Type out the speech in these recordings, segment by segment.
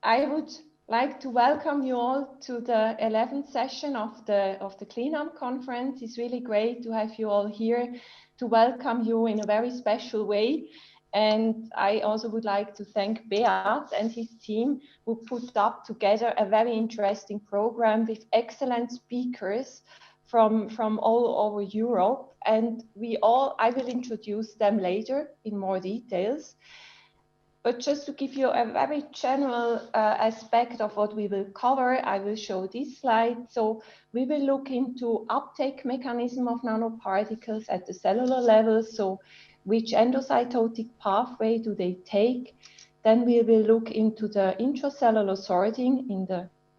I would like to welcome you all to the 11th session of the Cleanup Conference. It's really great to have you all here, to welcome you in a very special way. And I also would like to thank Beat and his team who put up together a very interesting program with excellent speakers from all over Europe. And I will introduce them later in more details. But just to give you a very general aspect of what we will cover, I will show this slide. So we will look into uptake mechanism of nanoparticles at the cellular level. So which endocytotic pathway do they take? Then we will look into the intracellular sorting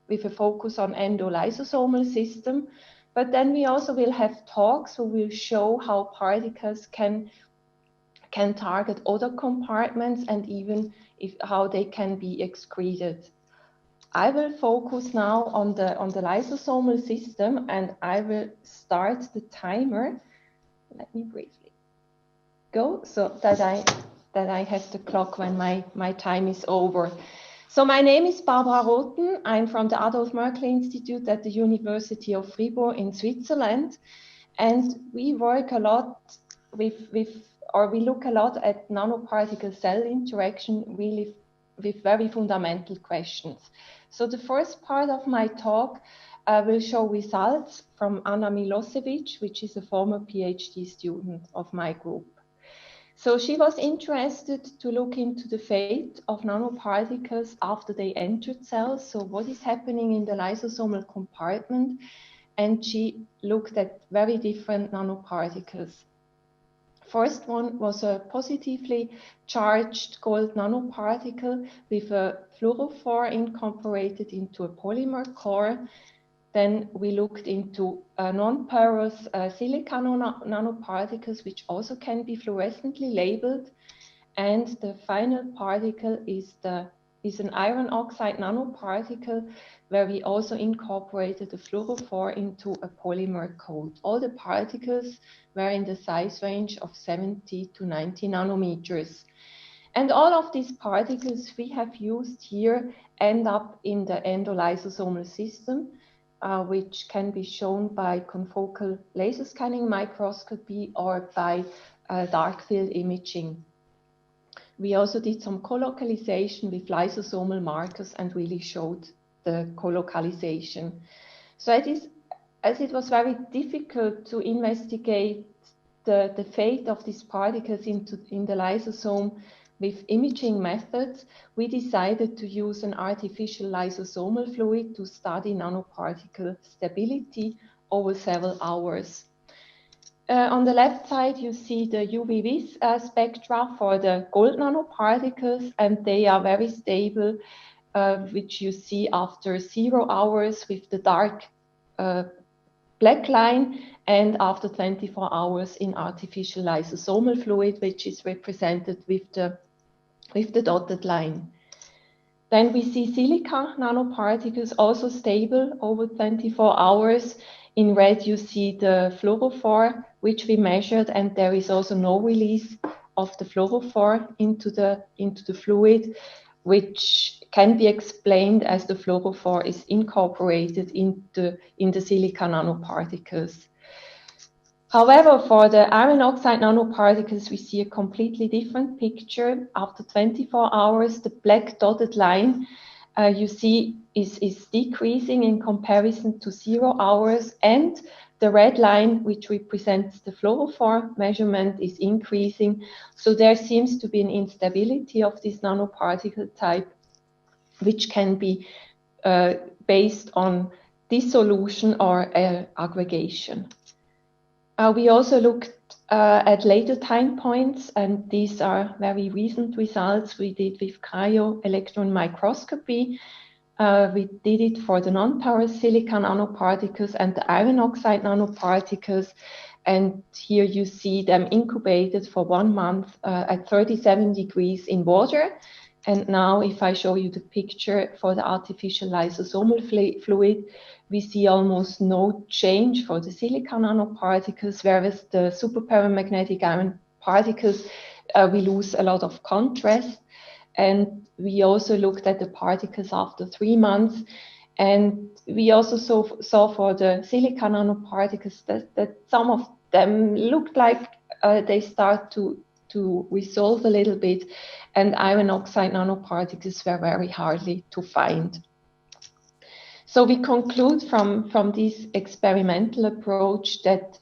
with a focus on endo-lysosomal system. But then we also will have talks who will show how particles can target other compartments and even how they can be excreted. I will focus now on the lysosomal system, and I will start the timer. Let me briefly go so that I have the clock when my time is over. So my name is Barbara Rothen. I'm from the Adolphe Merkle Institute at the University of Fribourg in Switzerland, and we work a lot we look a lot at nanoparticle cell interaction, really with very fundamental questions. So the first part of my talk will show results from Anna Milosevic, which is a former PhD student of my group. So she was interested to look into the fate of nanoparticles after they entered cells. So what is happening in the lysosomal compartment? And she looked at very different nanoparticles. First one was a positively charged gold nanoparticle with a fluorophore incorporated into a polymer core. Then we looked into nonporous silica nanoparticles, which also can be fluorescently labeled. And the final particle is an iron oxide nanoparticle, where we also incorporated the fluorophore into a polymer coat. All the particles were in the size range of 70 to 90 nanometers. And all of these particles we have used here end up in the endolysosomal system, which can be shown by confocal laser scanning microscopy or by dark field imaging. We also did some colocalization with lysosomal markers and really showed the colocalization. So as it was very difficult to investigate the fate of these particles in the lysosome with imaging methods, we decided to use an artificial lysosomal fluid to study nanoparticle stability over several hours. On the left side, you see the UV-Vis spectra for the gold nanoparticles, and they are very stable, which you see after 0 hours with the dark black line, and after 24 hours in artificial lysosomal fluid, which is represented with the dotted line. Then we see silica nanoparticles also stable over 24 hours. In red, you see the fluorophore, which we measured, and there is also no release of the fluorophore into the fluid, which can be explained as the fluorophore is incorporated in the silica nanoparticles. However, for the iron oxide nanoparticles, we see a completely different picture. After 24 hours, the black dotted line you see is decreasing in comparison to 0 hours, and the red line, which represents the fluorophore measurement, is increasing. So there seems to be an instability of this nanoparticle type, which can be based on dissolution or aggregation. We also looked at later time points, and these are very recent results we did with cryo-electron microscopy. We did it for the non-porous silica nanoparticles and the iron oxide nanoparticles, and here you see them incubated for 1 month at 37 degrees in water. And now if I show you the picture for the artificial lysosomal fluid, we see almost no change for the silica nanoparticles, whereas the superparamagnetic iron particles, we lose a lot of contrast. and we also looked at the particles after 3 months. And we also saw for the silica nanoparticles that some of them looked like they start to resolve a little bit, and iron oxide nanoparticles were very hardly to find. So we conclude from this experimental approach that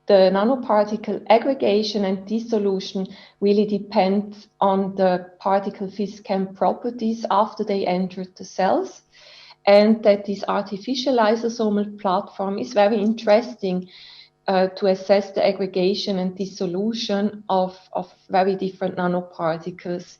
the nanoparticle aggregation and dissolution really depends on the particle physical properties after they entered the cells, and that this artificial lysosomal platform is very interesting to assess the aggregation and dissolution of very different nanoparticles.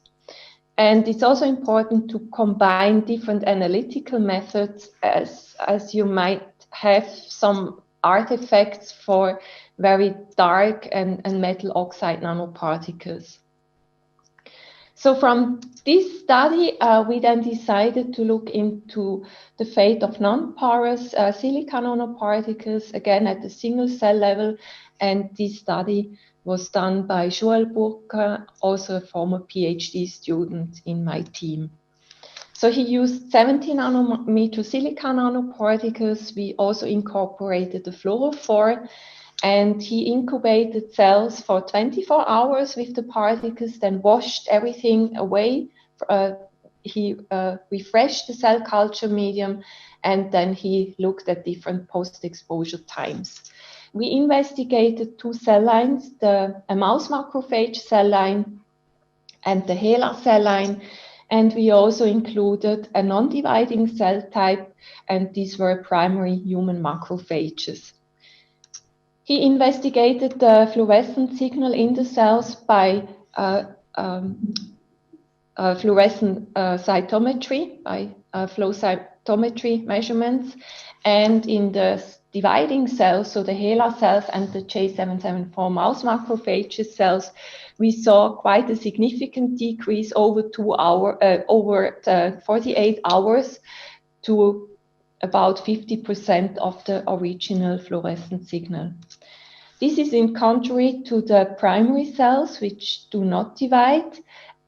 And it's also important to combine different analytical methods, as you might have some artifacts for very dark and metal oxide nanoparticles. So from this study, we then decided to look into the fate of non-porous silica nanoparticles, again at the single cell level. And this study was done by Joël Burka, also a former PhD student in my team. So he used 70 nanometer silica nanoparticles. We also incorporated the fluorophore, and he incubated cells for 24 hours with the particles, then washed everything away. He refreshed the cell culture medium, and then he looked at different post-exposure times. We investigated 2 cell lines, a mouse macrophage cell line and the HeLa cell line, and we also included a non-dividing cell type, and these were primary human macrophages. He investigated the fluorescent signal in the cells by fluorescent cytometry, by flow cytometry measurements, and in the dividing cells, so the HeLa cells and the J774 mouse macrophages cells, we saw quite a significant decrease over 48 hours to about 50% of the original fluorescent signal. This is in contrary to the primary cells, which do not divide,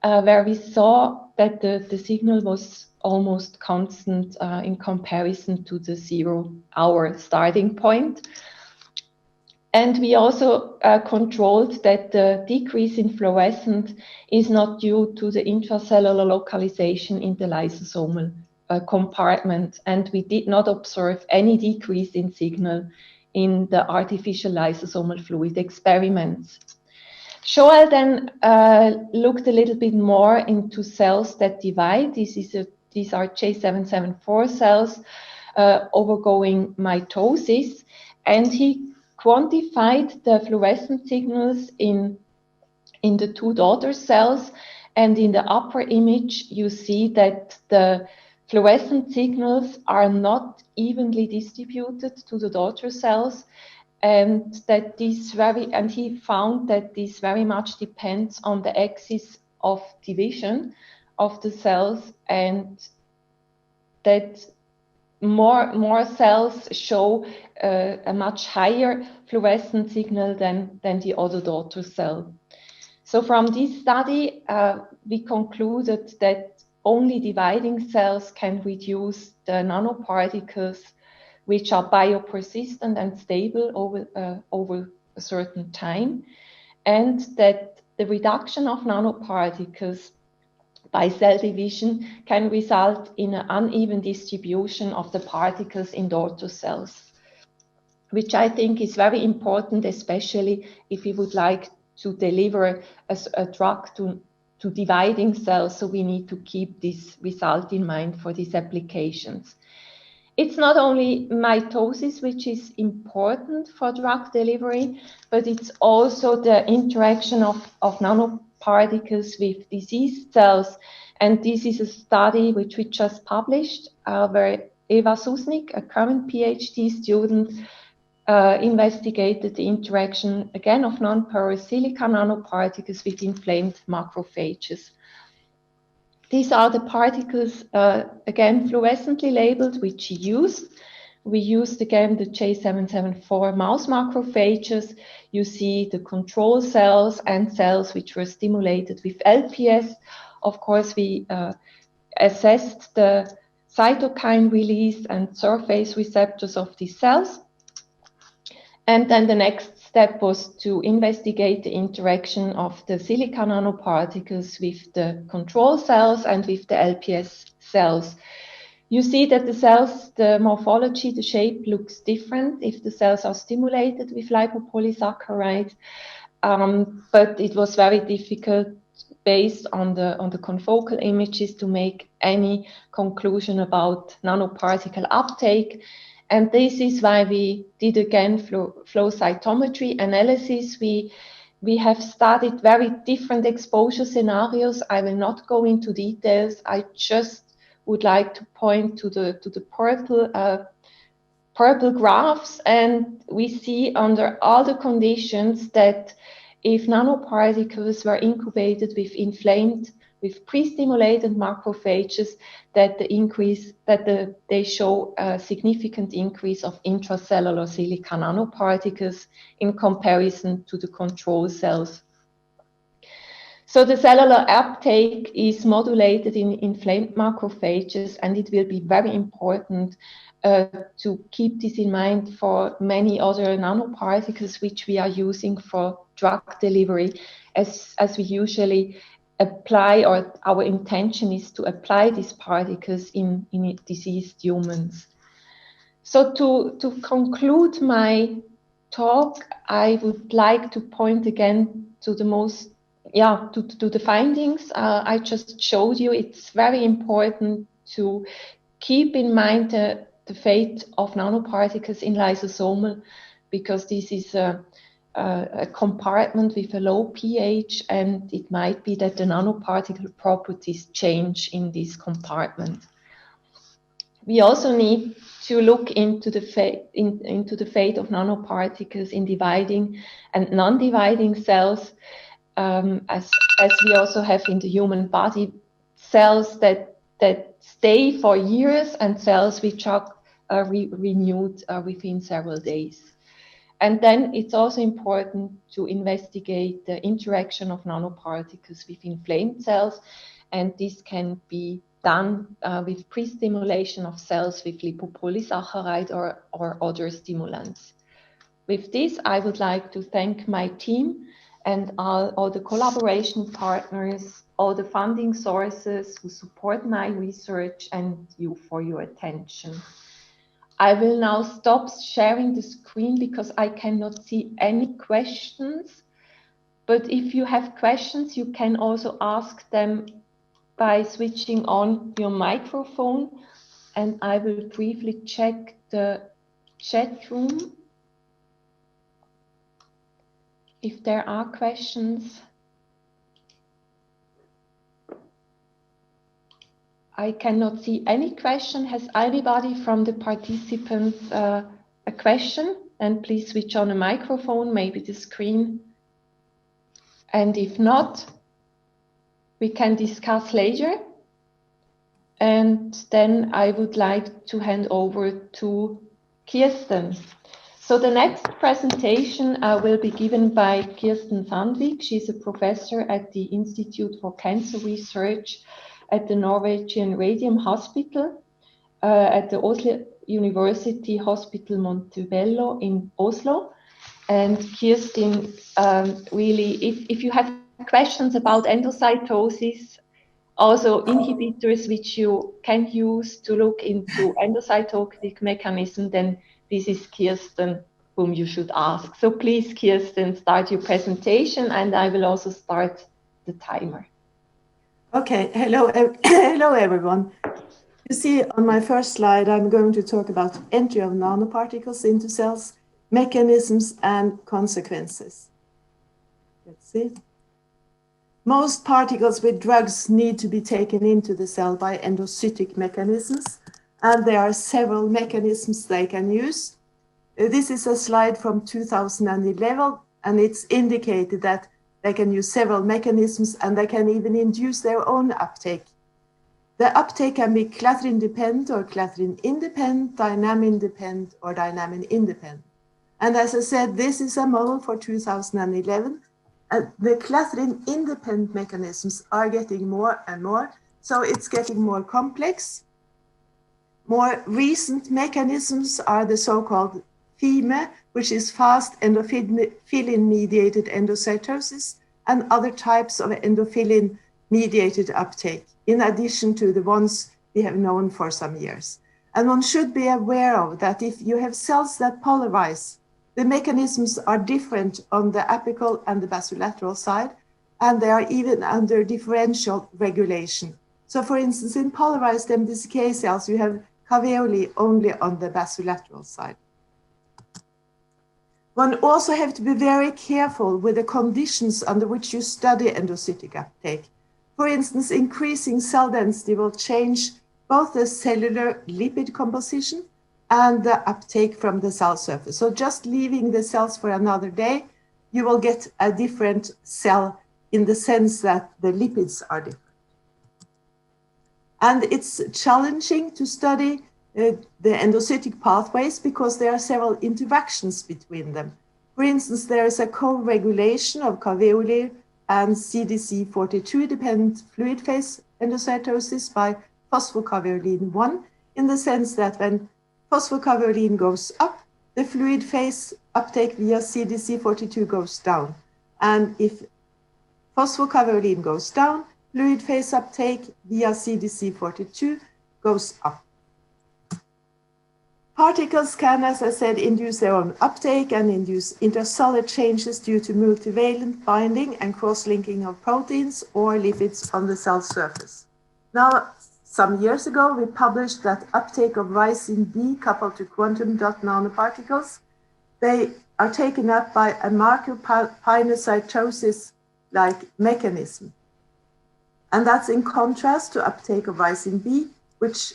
where we saw that the signal was almost constant in comparison to the 0-hour starting point. And we also controlled that the decrease in fluorescence is not due to the intracellular localization in the lysosomal compartment, and we did not observe any decrease in signal in the artificial lysosomal fluid experiments. Joël then looked a little bit more into cells that divide. These are J774 cells overgoing mitosis, and he quantified the fluorescent signals in the 2 daughter cells, and in the upper image you see that the fluorescent signals are not evenly distributed to the daughter cells, and that he found that this very much depends on the axis of division of the cells, and that more cells show a much higher fluorescent signal than the other daughter cell. So from this study, we concluded that only dividing cells can reduce the nanoparticles, which are biopersistent and stable over a certain time, and that the reduction of nanoparticles by cell division can result in an uneven distribution of the particles in daughter cells, which I think is very important, especially if we would like to deliver a drug to dividing cells. So we need to keep this result in mind for these applications. It's not only mitosis which is important for drug delivery, but it's also the interaction of nanoparticles with diseased cells. And this is a study which we just published, where Eva Susnik, a current PhD student, investigated the interaction, again, of nonporous silica nanoparticles with inflamed macrophages. These are the particles, again, fluorescently labeled, which he used. We used, again, the J774 mouse macrophages. You see the control cells and cells which were stimulated with LPS of course, we assessed the cytokine release and surface receptors of these cells. And then the next step was to investigate the interaction of the silica nanoparticles with the control cells and with the LPS cells. You see that the cells, the morphology, the shape looks different if the cells are stimulated with lipopolysaccharide, but it was very difficult based on the confocal images to make any conclusion about nanoparticle uptake. And this is why we did again flow cytometry analysis. We have studied very different exposure scenarios. I will not go into details. I just would like to point to the purple graphs, and we see under all the conditions that if nanoparticles were incubated with inflamed, with pre-stimulated macrophages, that they show a significant increase of intracellular silica nanoparticles in comparison to the control cells. So the cellular uptake is modulated in inflamed macrophages, and it will be very important to keep this in mind for many other nanoparticles which we are using for drug delivery, as we usually apply, or our intention is to apply these particles in diseased humans. So to conclude my talk, I would like to point again to the to the findings I just showed you. It's very important to keep in mind the fate of nanoparticles in lysosomal, because this is a compartment with a low pH, and it might be that the nanoparticle properties change in this compartment. We also need to look into the fate of nanoparticles in dividing and non-dividing cells, as we also have in the human body, cells that stay for years and cells which are renewed within several days. And then it's also important to investigate the interaction of nanoparticles with inflamed cells, and this can be done with pre-stimulation of cells with lipopolysaccharide or other stimulants. With this, I would like to thank my team and all the collaboration partners, all the funding sources who support my research, and you for your attention. I will now stop sharing the screen because I cannot see any questions. But if you have questions, you can also ask them by switching on your microphone. And I will briefly check the chat room if there are questions. I cannot see any question. Has anybody from the participants a question? And please switch on a microphone, maybe the screen. And if not, we can discuss later. And then I would like to hand over to Kirsten. So the next presentation will be given by Kirsten Sandvik. She's a professor at the Institute for Cancer Research at the Norwegian Radium Hospital, at the Oslo University Hospital Montebello in Oslo. And Kirsten, really, if you have questions about endocytosis, also inhibitors which you can use to look into endocytotic mechanism, then this is Kirsten whom you should ask. So please, Kirsten, start your presentation, and I will also start the timer. Okay, hello everyone. You see on my first slide, I'm going to talk about entry of nanoparticles into cells, mechanisms and consequences. Let's see. Most particles with drugs need to be taken into the cell by endocytic mechanisms, and there are several mechanisms they can use. This is a slide from 2011, and it's indicated that they can use several mechanisms, and they can even induce their own uptake. The uptake can be Clathrin-independent or Clathrin-independent, dynamo-independent or dynamo-independent. And as I said, this is a model for 2011, The Clathrin-independent mechanisms are getting more and more, so it's getting more complex. More recent mechanisms are the so-called FEME, which is fast endophilin-mediated endocytosis, and other types of endophilin-mediated uptake, in addition to the ones we have known for some years. And one should be aware of that if you have cells that polarize, the mechanisms are different on the apical and the basolateral side, and they are even under differential regulation. So for instance, in polarized MDCK cells, you have caveoli only on the basolateral side. One also have to be very careful with the conditions under which you study endocytic uptake. For instance, increasing cell density will change both the cellular lipid composition and the uptake from the cell surface. So just leaving the cells for another day, you will get a different cell in the sense that the lipids are different. And it's challenging to study the endocytic pathways because there are several interactions between them. For instance, there is a co-regulation of caveoli and CDC42-dependent fluid phase endocytosis by phosphocaveolin 1, in the sense that when phosphocaveolin goes up, the fluid phase uptake via CDC42 goes down. And if phosphocaveolin goes down, fluid phase uptake via CDC42 goes up. Particles can, as I said, induce their own uptake and induce intercellular changes due to multivalent binding and cross-linking of proteins or lipids on the cell surface. Now, some years ago, we published that uptake of ricin B coupled to quantum dot nanoparticles, they are taken up by a macrophages-like mechanism. And that's in contrast to uptake of ricin B, which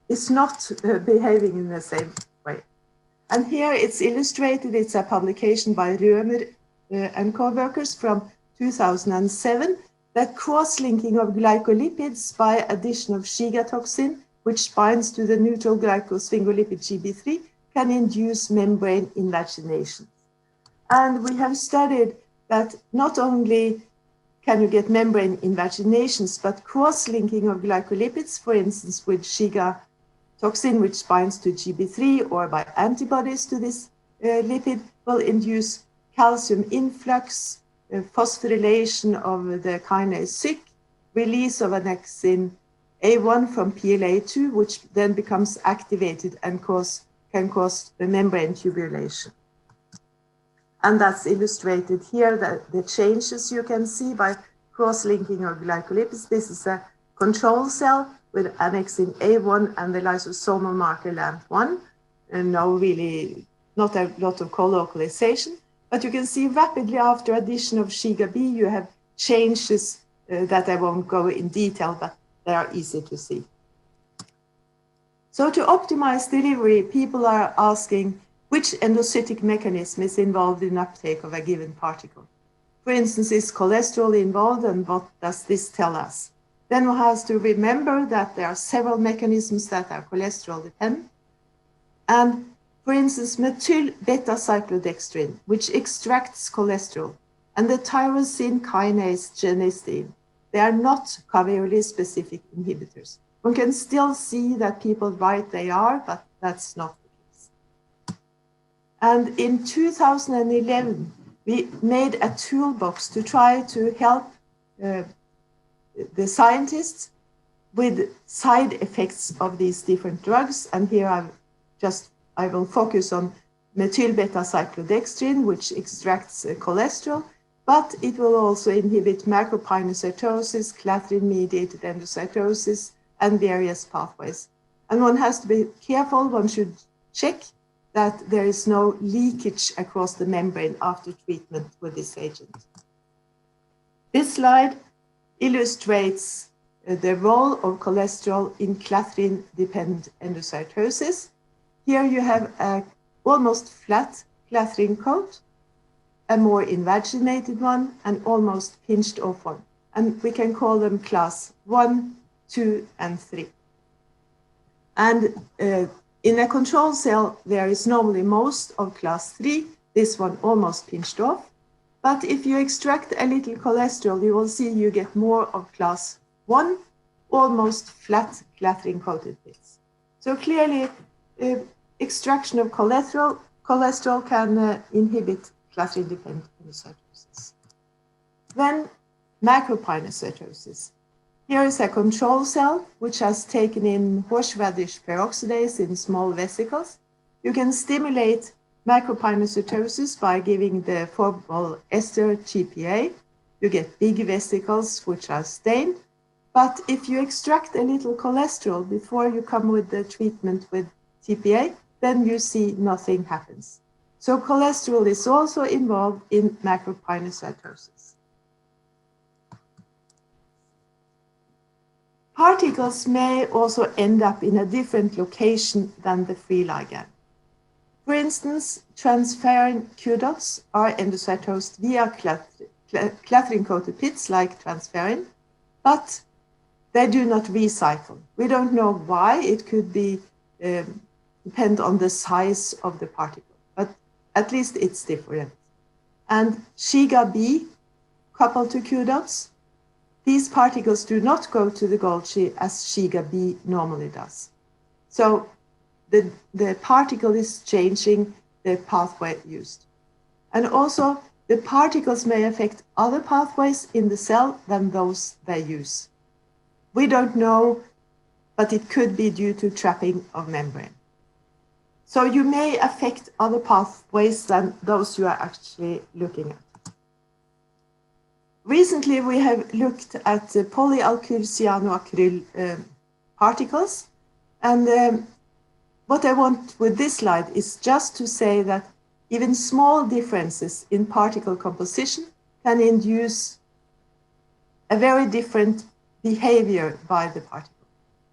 is not behaving in the same way. And here it's illustrated, it's a publication by Rothen and co-workers from 2007, that cross-linking of glycolipids by addition of Shiga-toxin, which binds to the neutral glycosphingolipid GB3, can induce membrane invagination. And we have studied that not only can you get membrane invaginations, but cross-linking of glycolipids, for instance, with Shiga-toxin, which binds to GB3, or by antibodies to this lipid, will induce calcium influx, phosphorylation of the kinase SYK, release of annexin A1 from PLA2, which then becomes activated and can cause the membrane tubulation. And that's illustrated here, that the changes you can see by cross-linking of glycolipids. This is a control cell with annexin A1 and the lysosomal marker LAMP1, and not a lot of co-localization. But you can see rapidly after addition of Shiga-B, you have changes that I won't go in detail, but they are easy to see. So to optimize delivery, people are asking which endocytic mechanism is involved in uptake of a given particle. For instance, is cholesterol involved, and what does this tell us? Then one has to remember that there are several mechanisms that are cholesterol dependent. And for instance, methyl beta-cyclodextrin, which extracts cholesterol, and the tyrosine kinase genistein, they are not caveoli-specific inhibitors. One can still see that people write they are, but that's not the case. And in 2011, we made a toolbox to try to help the scientists with side effects of these different drugs. And here I will focus on methyl beta-cyclodextrin, which extracts cholesterol, but it will also inhibit macropinocytosis, Clathrin-mediated endocytosis, and various pathways. And one has to be careful, one should check that there is no leakage across the membrane after treatment with this agent. This slide illustrates the role of cholesterol in Clathrin-dependent endocytosis. Here you have an almost flat Clathrin coat, a more invaginated one, and almost pinched off one. And we can call them class 1, 2, and 3. And in a control cell, there is normally most of class 3, this one almost pinched off. But if you extract a little cholesterol, you will see you get more of class 1, almost flat Clathrin-coated bits. So clearly, extraction of cholesterol can inhibit Clathrin-independent endocytosis. Then macropinocytosis. Here is a control cell which has taken in horseradish peroxidase in small vesicles. You can stimulate macropinocytosis by giving the formol ester TPA. You get big vesicles which are stained. But if you extract a little cholesterol before you come with the treatment with TPA, then you see nothing happens. So cholesterol is also involved in macropinocytosis. Particles may also end up in a different location than the free ligand. For instance, transferrin Q dots are endocytosed via Clathrin-coated pits like transferrin, but they do not recycle. We don't know why. It could be depend on the size of the particle, but at least it's different. And Shiga B coupled to Q dots, these particles do not go to the Golgi as Shiga B normally does. So the particle is changing the pathway used. And also, the particles may affect other pathways in the cell than those they use. We don't know, but it could be due to trapping of membrane. So you may affect other pathways than those you are actually looking at. Recently, we have looked at the polyalkyl cyanoacryl particles. And what I want with this slide is just to say that even small differences in particle composition can induce a very different behavior by the particle.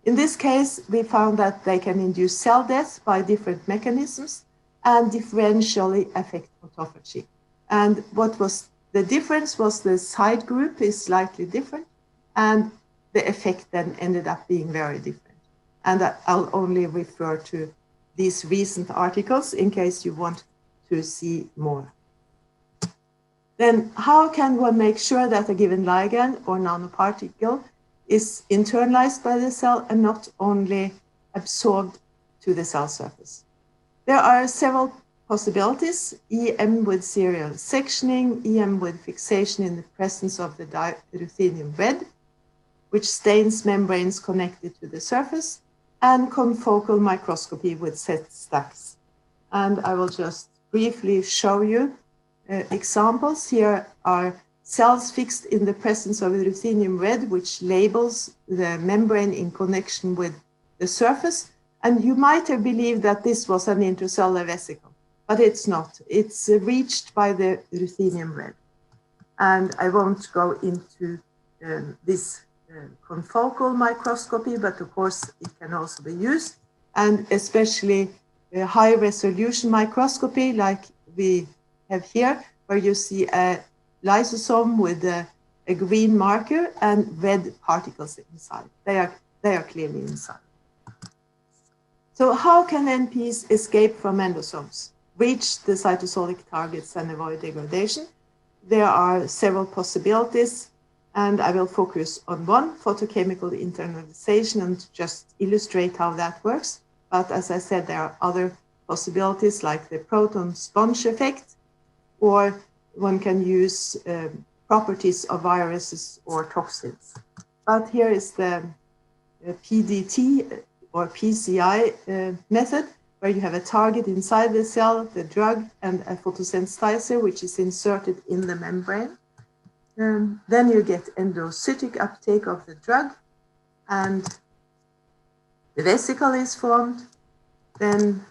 In this case, we found that they can induce cell death by different mechanisms and differentially affect autophagy. And what was the difference was the side group is slightly different, and the effect then ended up being very different. And I'll only refer to these recent articles in case you want to see more. Then how can one make sure that a given ligand or nanoparticle is internalized by the cell and not only absorbed to the cell surface? There are several possibilities: EM with serial sectioning, EM with fixation in the presence of the Ruthenium red, which stains membranes connected to the surface, and confocal microscopy with set stacks. And I will just briefly show you examples. Here are cells fixed in the presence of the Ruthenium red, which labels the membrane in connection with the surface. And you might have believed that this was an intracellular vesicle, but it's not. It's reached by the Ruthenium red. And I won't go into this confocal microscopy, but of course it can also be used, and especially high resolution microscopy like we have here, where you see a lysosome with a green marker and red particles inside. They are clearly inside. So how can NPs escape from endosomes, reach the cytosolic targets and avoid degradation? There are several possibilities, and I will focus on one, photochemical internalization, and just illustrate how that works. But as I said, there are other possibilities like the proton sponge effect, or one can use properties of viruses or toxins. But here is the PDT or PCI method, where you have a target inside the cell, the drug, and a photosensitizer, which is inserted in the membrane. Then you get endocytic uptake of the drug, and the vesicle is formed. Then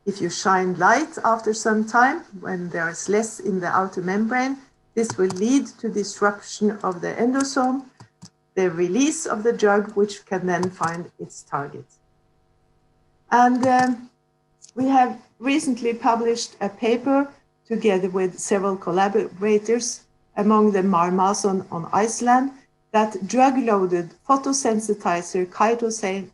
if you shine light after some time, when there is less in the outer membrane, this will lead to disruption of the endosome, the release of the drug, which can then find its target. And we have recently published a paper together with several collaborators, among them Marmason on Iceland, that drug-loaded photosensitizer chitosan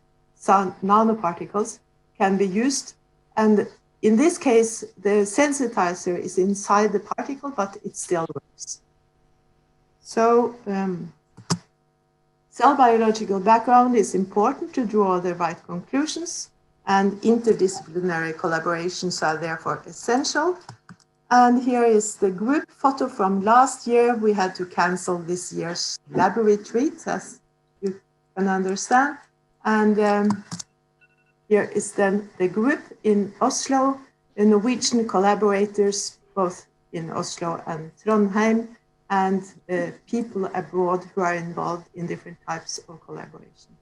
nanoparticles can be used, and in this case, the sensitizer is inside the particle, but it still works. So cell biological background is important to draw the right conclusions, and interdisciplinary collaborations are therefore essential. And here is the group photo from last year. We had to cancel this year's lab retreat, as you can understand. And here is then the group in Oslo, the Norwegian collaborators, both in Oslo and Trondheim, and people abroad who are involved in different types of collaboration.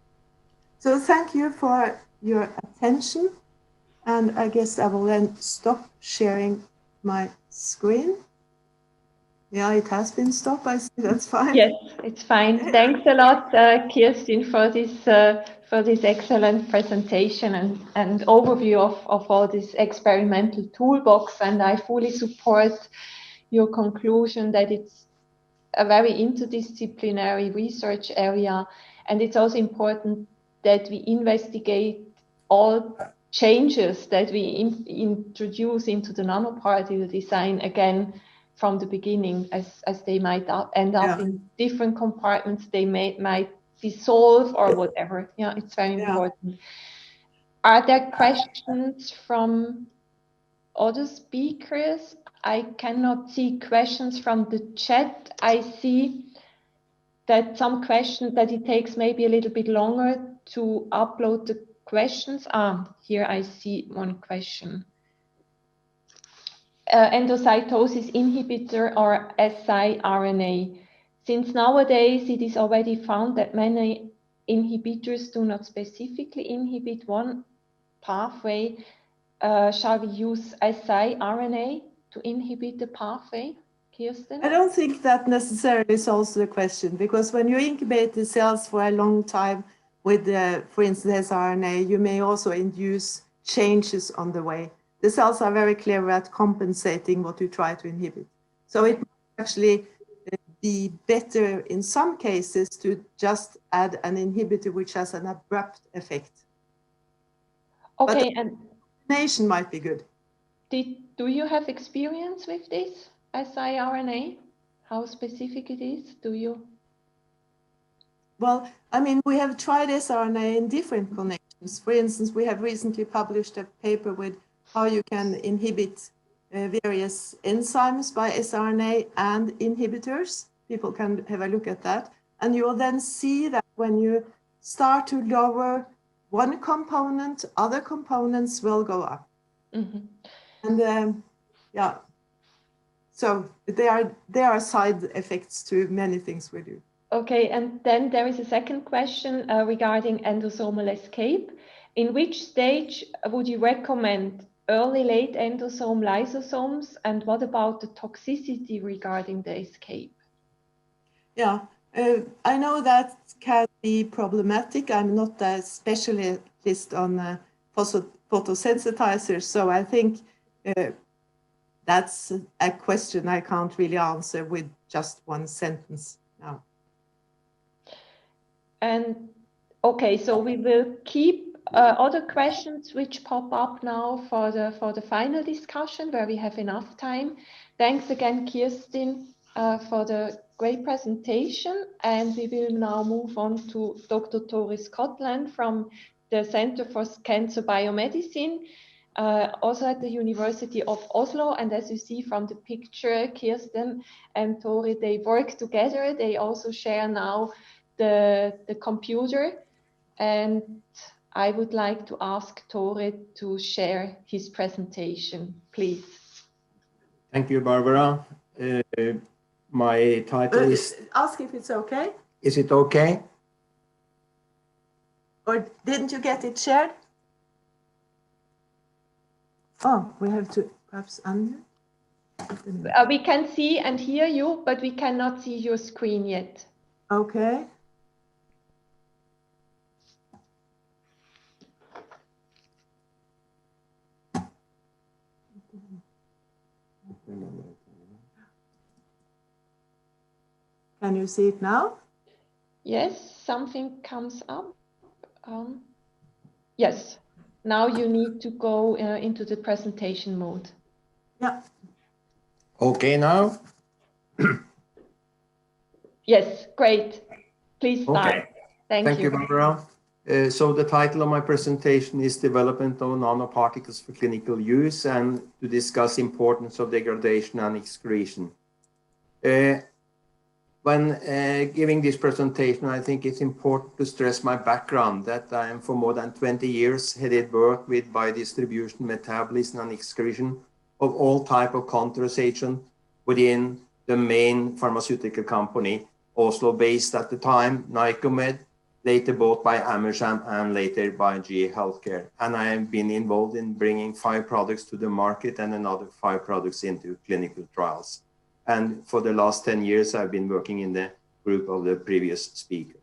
So thank you for your attention. And I guess I will then stop sharing my screen. Yeah, it has been stopped. I see, that's fine. Yes, it's fine. Thanks a lot, Kirsten, for this excellent presentation and overview of all this experimental toolbox. And I fully support your conclusion that it's a very interdisciplinary research area. And it's also important that we investigate all changes that we introduce into the nanoparticle design again from the beginning, as they might end up in different compartments, they might dissolve or whatever. Yeah, it's very important. Are there questions from other speakers? I cannot see questions from the chat. I see that some questions, that it takes maybe a little bit longer to upload the questions. Here I see one question. Endocytosis inhibitor or siRNA. Since nowadays it is already found that many inhibitors do not specifically inhibit one pathway, shall we use siRNA to inhibit the pathway? Kirsten? I don't think that necessarily solves the question, because when you incubate the cells for a long time with, for instance, siRNA, you may also induce changes on the way. The cells are very clever at compensating what you try to inhibit. So it might actually be better in some cases to just add an inhibitor which has an abrupt effect. Okay, but and combination might be good. Do you have experience with this siRNA? How specific it is? Do you? Well, I mean, we have tried siRNA in different connections. For instance, we have recently published a paper with how you can inhibit various enzymes by siRNA and inhibitors. People can have a look at that. And you will then see that when you start to lower one component, other components will go up. Mm-hmm. And yeah, so there are side effects to many things we do. Okay, and then there is a second question regarding endosomal escape. In which stage would you recommend early, late endosome lysosomes, and what about the toxicity regarding the escape? Yeah, I know that can be problematic. I'm not a specialist on photosensitizers, so I think that's a question I can't really answer with just one sentence now. And okay, so we will keep other questions which pop up now for the final discussion where we have enough time. Thanks again, Kirsten, for the great presentation. And we will now move on to Dr. Tori Scotland from the Center for Cancer Biomedicine, also at the University of Oslo. And as you see from the picture, Kirsten and Tori, they work together. They also share now the computer, and I would like to ask Tore to share his presentation, please. Thank you, Barbara. My title is... Ask if it's okay. Is it okay? Or didn't you get it shared? Oh, we have to perhaps unmute. We can see and hear you, but we cannot see your screen yet. Okay. Can you see it now? Yes, something comes up. Yes. now you need to go into the presentation mode. Yeah. Okay now? Yes, great. Please start. Okay. Thank you, Barbara. So the title of my presentation is Development of Nanoparticles for Clinical Use, and to discuss importance of degradation and excretion. When giving this presentation, I think it's important to stress my background, that I am for more than 20 years headed work with biodistribution, metabolism, and excretion of all type of contrast agent within the main pharmaceutical company, Oslo-based at the time, Nycomed, later bought by Amersham and later by GE Healthcare. And I have been involved in bringing 5 products to the market and another 5 products into clinical trials. And for the last 10 years, I've been working in the group of the previous speaker.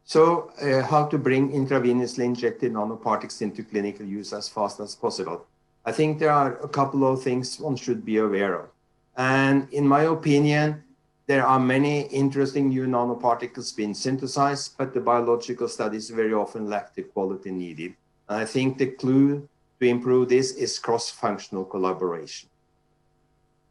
So how to bring intravenously injected nanoparticles into clinical use as fast as possible? I think there are a couple of things one should be aware of. And in my opinion, there are many interesting new nanoparticles being synthesized, but the biological studies very often lack the quality needed. And I think the clue to improve this is cross-functional collaboration.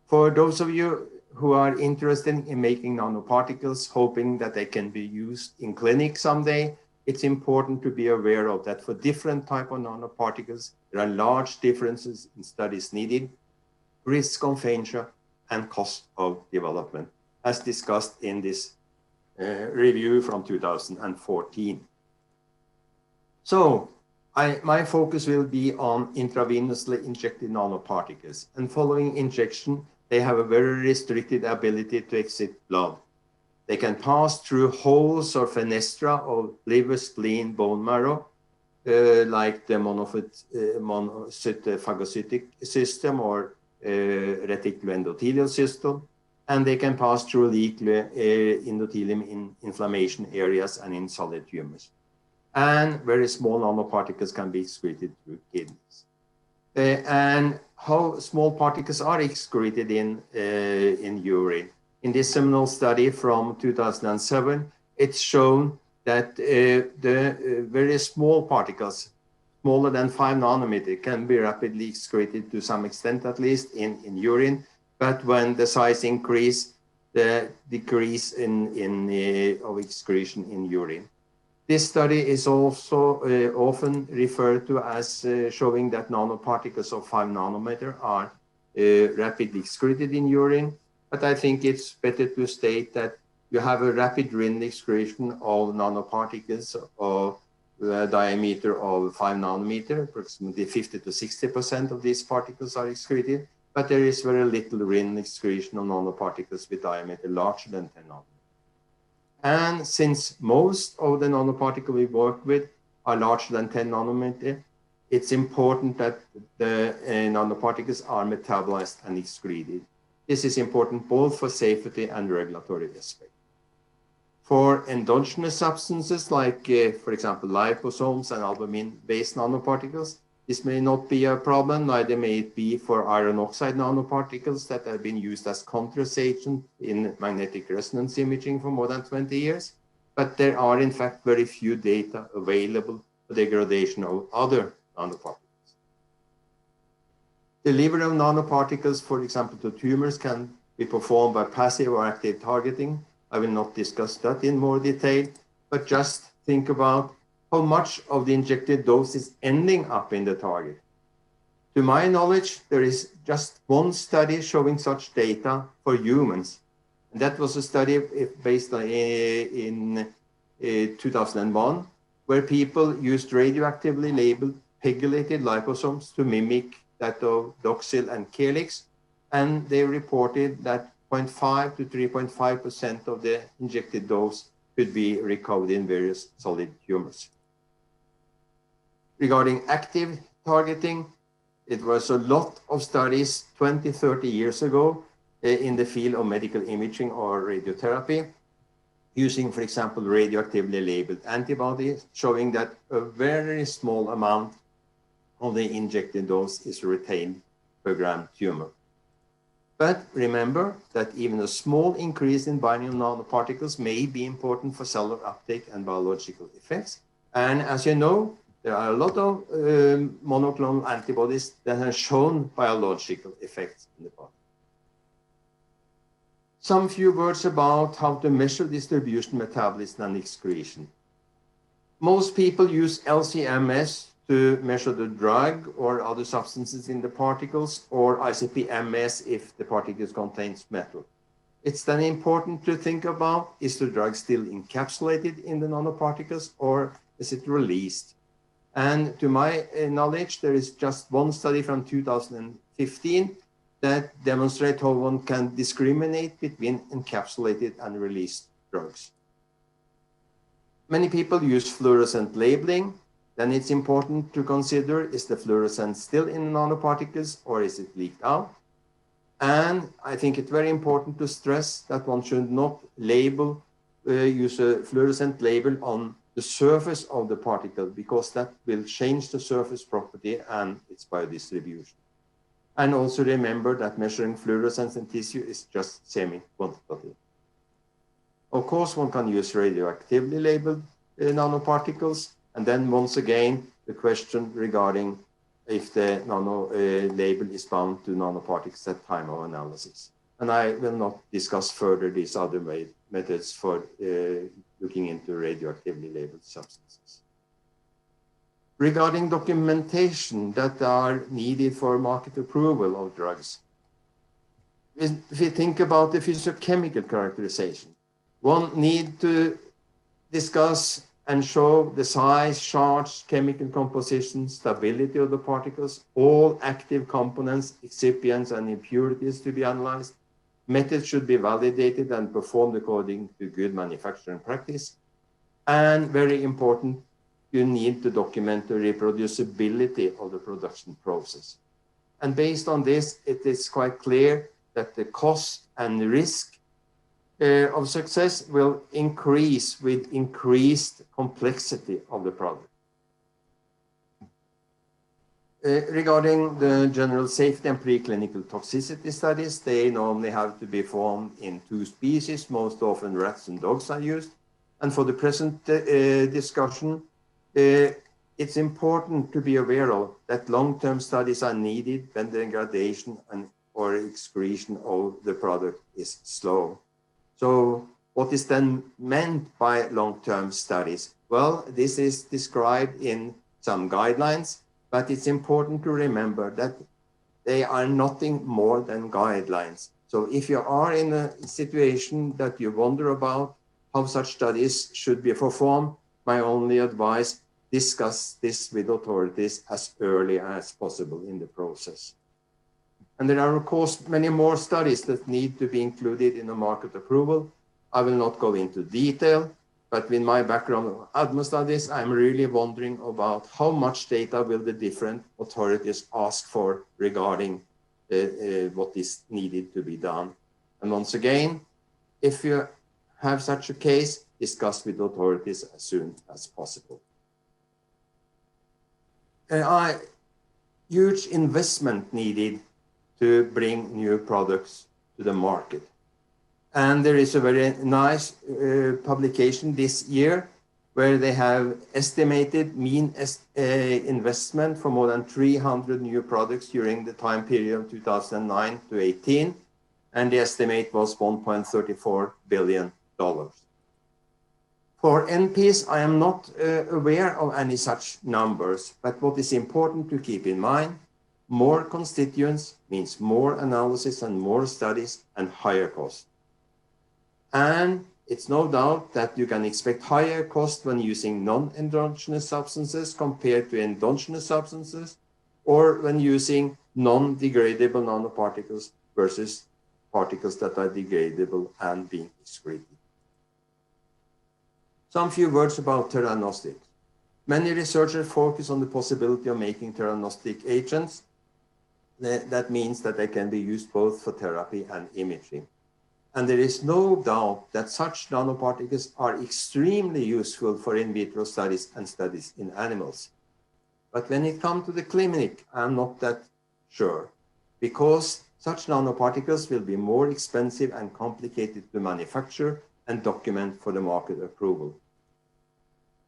For those of you who are interested in making nanoparticles, hoping that they can be used in clinic someday, it's important to be aware of that for different type of nanoparticles, there are large differences in studies needed, risk of failure, and cost of development, as discussed in this review from 2014. So, my focus will be on intravenously injected nanoparticles, and following injection, they have a very restricted ability to exit blood. They can pass through holes or fenestra of liver, spleen, bone marrow, like the monocytic system or reticuloendothelial system, and they can pass through endothelium in inflammation areas and in solid tumors. And very small nanoparticles can be excreted through kidneys. And how small particles are excreted in urine. In this seminal study from 2007, it's shown that the very small particles, smaller than 5 nanometer, can be rapidly excreted to some extent, at least in urine. But when the size increase, the decrease of excretion in urine. This study is also often referred to as showing that nanoparticles of 5 nanometer are rapidly excreted in urine. But I think it's better to state that you have a rapid urine excretion of nanoparticles of the diameter of 5 nanometer, approximately 50 to 60% of these particles are excreted, but there is very little urine excretion of nanoparticles with diameter larger than 10 nanometers. And since most of the nanoparticles we work with are larger than 10 nanometer, it's important that the nanoparticles are metabolized and excreted. This is important both for safety and regulatory aspect. For endogenous substances like, for example, liposomes and albumin-based nanoparticles, this may not be a problem, neither may it be for iron oxide nanoparticles that have been used as contrast agent in magnetic resonance imaging for more than 20 years. But there are, in fact, very few data available for degradation of other nanoparticles. Delivery of nanoparticles, for example, to tumors can be performed by passive or active targeting. I will not discuss that in more detail, but just think about how much of the injected dose is ending up in the target. To my knowledge, there is just one study showing such data for humans. And that was a study based in 2001, where people used radioactively labeled pegylated liposomes to mimic that of doxil and calyx, and they reported that 0.5 to 3.5% of the injected dose could be recovered in various solid tumors. Regarding active targeting, it was a lot of studies 20, 30 years ago in the field of medical imaging or radiotherapy, using, for example, radioactively labeled antibodies, showing that a very small amount of the injected dose is retained per gram tumor. But remember that even a small increase in binding of nanoparticles may be important for cellular uptake and biological effects. And as you know, There are a lot of monoclonal antibodies that have shown biological effects in the body. Some few words about how to measure distribution, metabolism, and excretion. Most people use LC-MS to measure the drug or other substances in the particles, or ICP-MS if the particles contains metal. It's then important to think about, is the drug still encapsulated in the nanoparticles or is it released? And to my knowledge, there is just one study from 2015 that demonstrates how one can discriminate between encapsulated and released drugs. Many people use fluorescent labeling. Then it's important to consider, is the fluorescence still in nanoparticles or is it leaked out? And I think it's very important to stress that one should not label, use a fluorescent label on the surface of the particle, because that will change the surface property and its biodistribution. And also remember that measuring fluorescence in tissue is just semi-quantitative. Of course, one can use radioactively labeled nanoparticles. And then once again, the question regarding if the nano label is bound to nanoparticles at time of analysis. And I will not discuss further these other methods for looking into radioactively labeled substances. Regarding documentation that are needed for market approval of drugs, if we think about the physiochemical characterization, one need to discuss and show the size, charge, chemical composition, stability of the particles, all active components, excipients, and impurities to be analyzed. Methods should be validated and performed according to good manufacturing practice. And very important, you need to document the reproducibility of the production process. And based on this, it is quite clear that the cost and risk of success will increase with increased complexity of the product. Regarding the general safety and preclinical toxicity studies, they normally have to be performed in 2 species, most often rats and dogs are used. And for the present discussion, it's important to be aware of that long-term studies are needed when the degradation or excretion of the product is slow. So what is then meant by long-term studies? Well, this is described in some guidelines, but it's important to remember that they are nothing more than guidelines. So if you are in a situation that you wonder about how such studies should be performed, my only advice, discuss this with authorities as early as possible in the process. And there are, of course, many more studies that need to be included in a market approval. I will not go into detail, but with my background of ADMA studies, I'm really wondering about how much data will the different authorities ask for regarding what is needed to be done. And once again, if you have such a case, discuss with authorities as soon as possible. Huge investment needed to bring new products to the market. And there is a very nice publication this year where they have estimated mean investment for more than 300 new products during the time period of 2009 to 18. And the estimate was $1.34 billion. For NPs, I am not aware of any such numbers, but what is important to keep in mind, more constituents means more analysis and more studies and higher cost. And it's no doubt that you can expect higher cost when using non-endogenous substances compared to endogenous substances, or when using non-degradable nanoparticles versus particles that are degradable and being excreted. Some few words about theranostics. Many researchers focus on the possibility of making theranostic agents. That means that they can be used both for therapy and imaging. And there is no doubt that such nanoparticles are extremely useful for in vitro studies and studies in animals. But when it comes to the clinic, I'm not that sure, because such nanoparticles will be more expensive and complicated to manufacture and document for the market approval.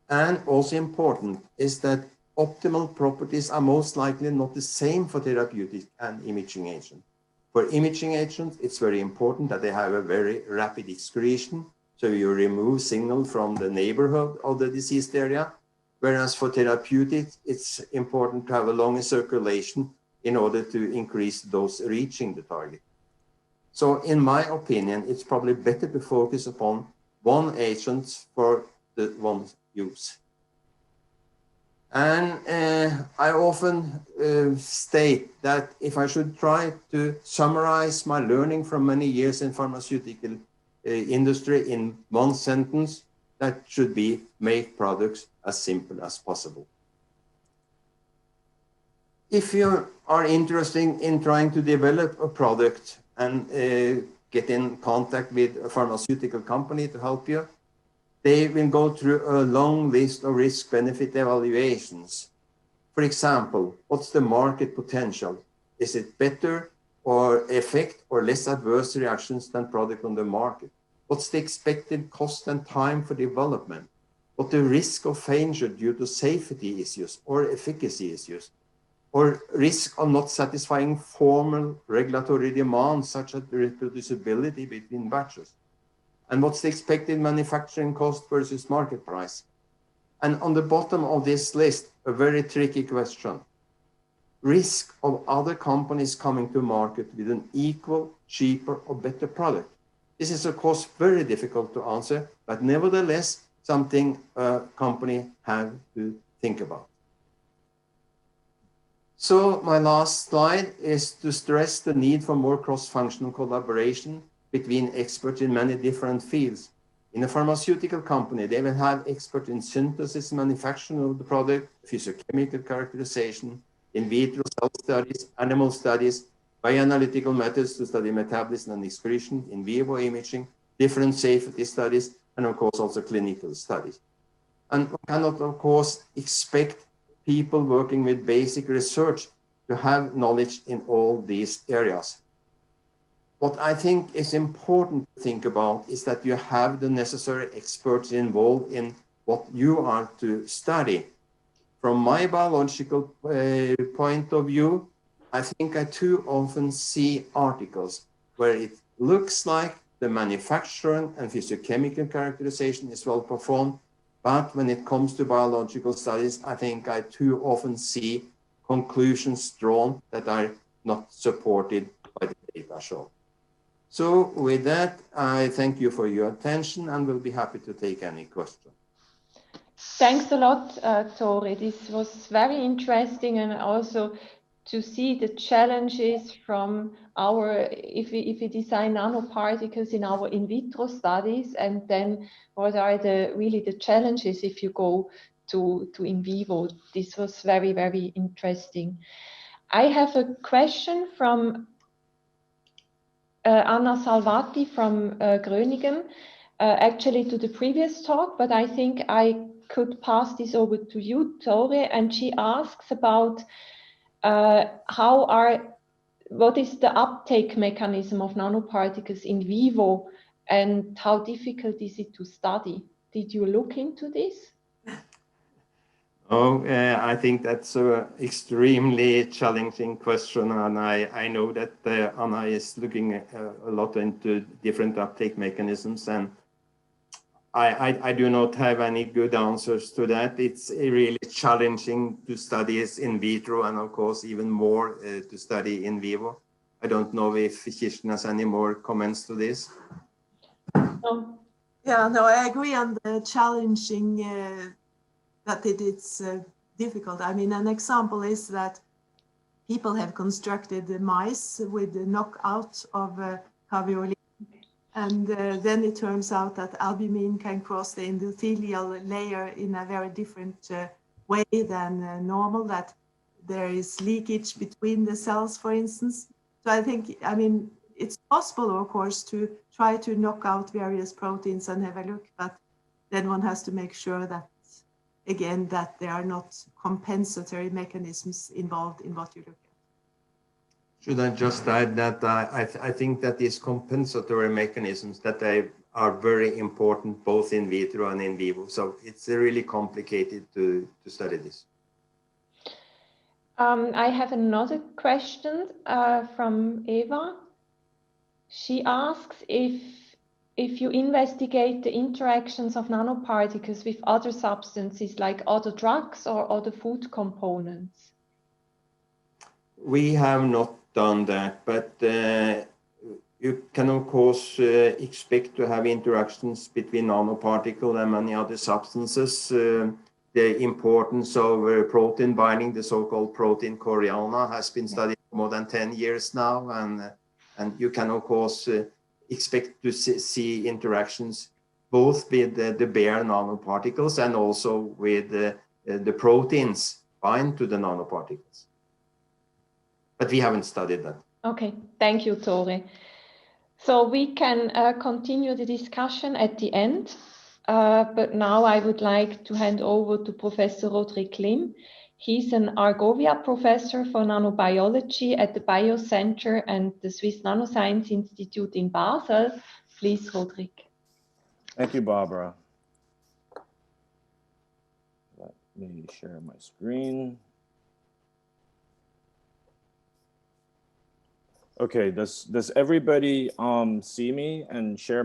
And also important is that optimal properties are most likely not the same for therapeutic and imaging agent. For imaging agents, it's very important that they have a very rapid excretion, so you remove signal from the neighborhood of the diseased area, whereas for therapeutics, it's important to have a longer circulation in order to increase dose reaching the target. So in my opinion, it's probably better to focus upon one agent for the one use. And I often state that if I should try to summarize my learning from many years in pharmaceutical industry in one sentence, that should be make products as simple as possible. If you are interested in trying to develop a product and get in contact with a pharmaceutical company to help you, they will go through a long list of risk-benefit evaluations. For example, what's the market potential? Is it better or effect or less adverse reactions than product on the market? What's the expected cost and time for development? What the risk of failure due to safety issues or efficacy issues? Or risk of not satisfying formal regulatory demands such as reproducibility between batches? And what's the expected manufacturing cost versus market price? And on the bottom of this list, a very tricky question. Risk of other companies coming to market with an equal, cheaper, or better product. This is, of course, very difficult to answer, but nevertheless, something a company have to think about. So my last slide is to stress the need for more cross-functional collaboration between experts in many different fields. In a pharmaceutical company, they will have experts in synthesis, manufacturing of the product, physiochemical characterization, in vitro cell studies, animal studies, bioanalytical methods to study metabolism and excretion, in vivo imaging, different safety studies, and of course also clinical studies. And one cannot, of course, expect people working with basic research to have knowledge in all these areas. What I think is important to think about is that you have the necessary experts involved in what you are to study. From my biological point of view, I think I too often see articles where it looks like the manufacturing and physiochemical characterization is well performed, but when it comes to biological studies, I think I too often see conclusions drawn that are not supported by the data shown. So with that, I thank you for your attention and will be happy to take any questions. Thanks a lot, Tore. This was very interesting, and also to see the challenges from our, if we design nanoparticles in our in vitro studies, and then what are really the challenges if you go to in vivo. This was very, very interesting. I have a question from Anna Salvati from Groningen, actually to the previous talk, but I think I could pass this over to you, Tore, and she asks about what is the uptake mechanism of nanoparticles in vivo and how difficult is it to study? Did you look into this? Oh, I think that's an extremely challenging question, and I know that Anna is looking a lot into different uptake mechanisms, and I do not have any good answers to that. It's really challenging to study this in vitro, and of course even more to study in vivo. I don't know if Fixation has any more comments to this. Yeah, no, I agree on the challenging that it's difficult. I mean, an example is that people have constructed the mice with the knockout of caveolin, and then it turns out that albumin can cross the endothelial layer in a very different way than normal, that there is leakage between the cells, for instance. So I think, I mean, it's possible, of course, to try to knock out various proteins and have a look, but then one has to make sure that, again, that there are not compensatory mechanisms involved in what you look at. Should I just add that I think that these compensatory mechanisms, that they are very important both in vitro and in vivo. So it's really complicated to study this. I have another question from Eva. She asks if you investigate the interactions of nanoparticles with other substances like other drugs or other food components. We have not done that, but you can of course expect to have interactions between nanoparticle and many other substances. The importance of protein binding, the so-called protein choriana, has been studied for more than 10 years now, and you can of course expect to see interactions both with the bare nanoparticles and also with the proteins bind to the nanoparticles. But we haven't studied that. Okay, thank you, Tore. So we can continue the discussion at the end. But now I would like to hand over to Professor Roderick Lim. He's an Argovia professor for nanobiology at the Biocenter and the Swiss Nanoscience Institute in Basel. Please, Roderick. Thank you, Barbara. Let me share my screen. Okay, does everybody see me and hear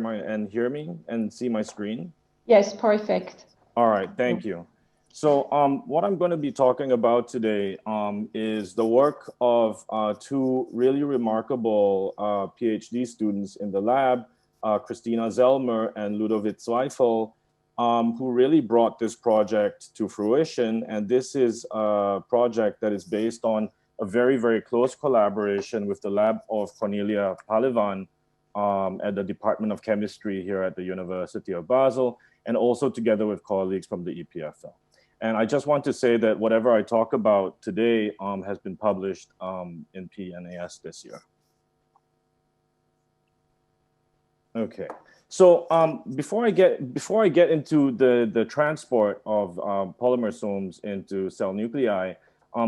me and see my screen? Yes, perfect. All right, thank you. So what I'm going to be talking about today is the work of two really remarkable PhD students in the lab, Christina Zellmer and Ludovic Zweifel, who really brought this project to fruition. And this is a project that is based on a very, very close collaboration with the lab of Cornelia Palivan at the Department of Chemistry here at the University of Basel, and also together with colleagues from the EPFL. And I just want to say that whatever I talk about today has been published in PNAS this year. Okay, so before I get into the transport of polymersomes into cell nuclei,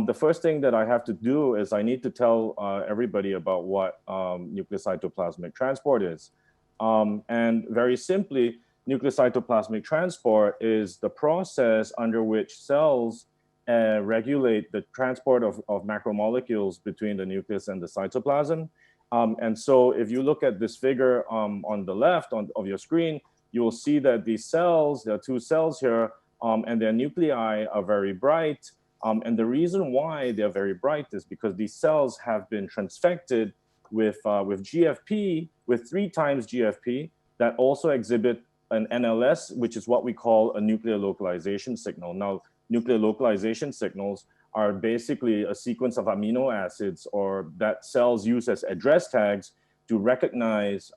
the first thing that I have to do is I need to tell everybody about what nucleocytoplasmic transport is. And very simply, nucleocytoplasmic transport is the process under which cells regulate the transport of macromolecules between the nucleus and the cytoplasm. And so if you look at this figure on the left of your screen, you will see that these cells, there are two cells here, and their nuclei are very bright. And the reason why they're very bright is because these cells have been transfected with GFP, with 3 times GFP, that also exhibit an NLS, which is what we call a nuclear localization signal. Now, nuclear localization signals are basically a sequence of amino acids or that cells use as address tags to recognize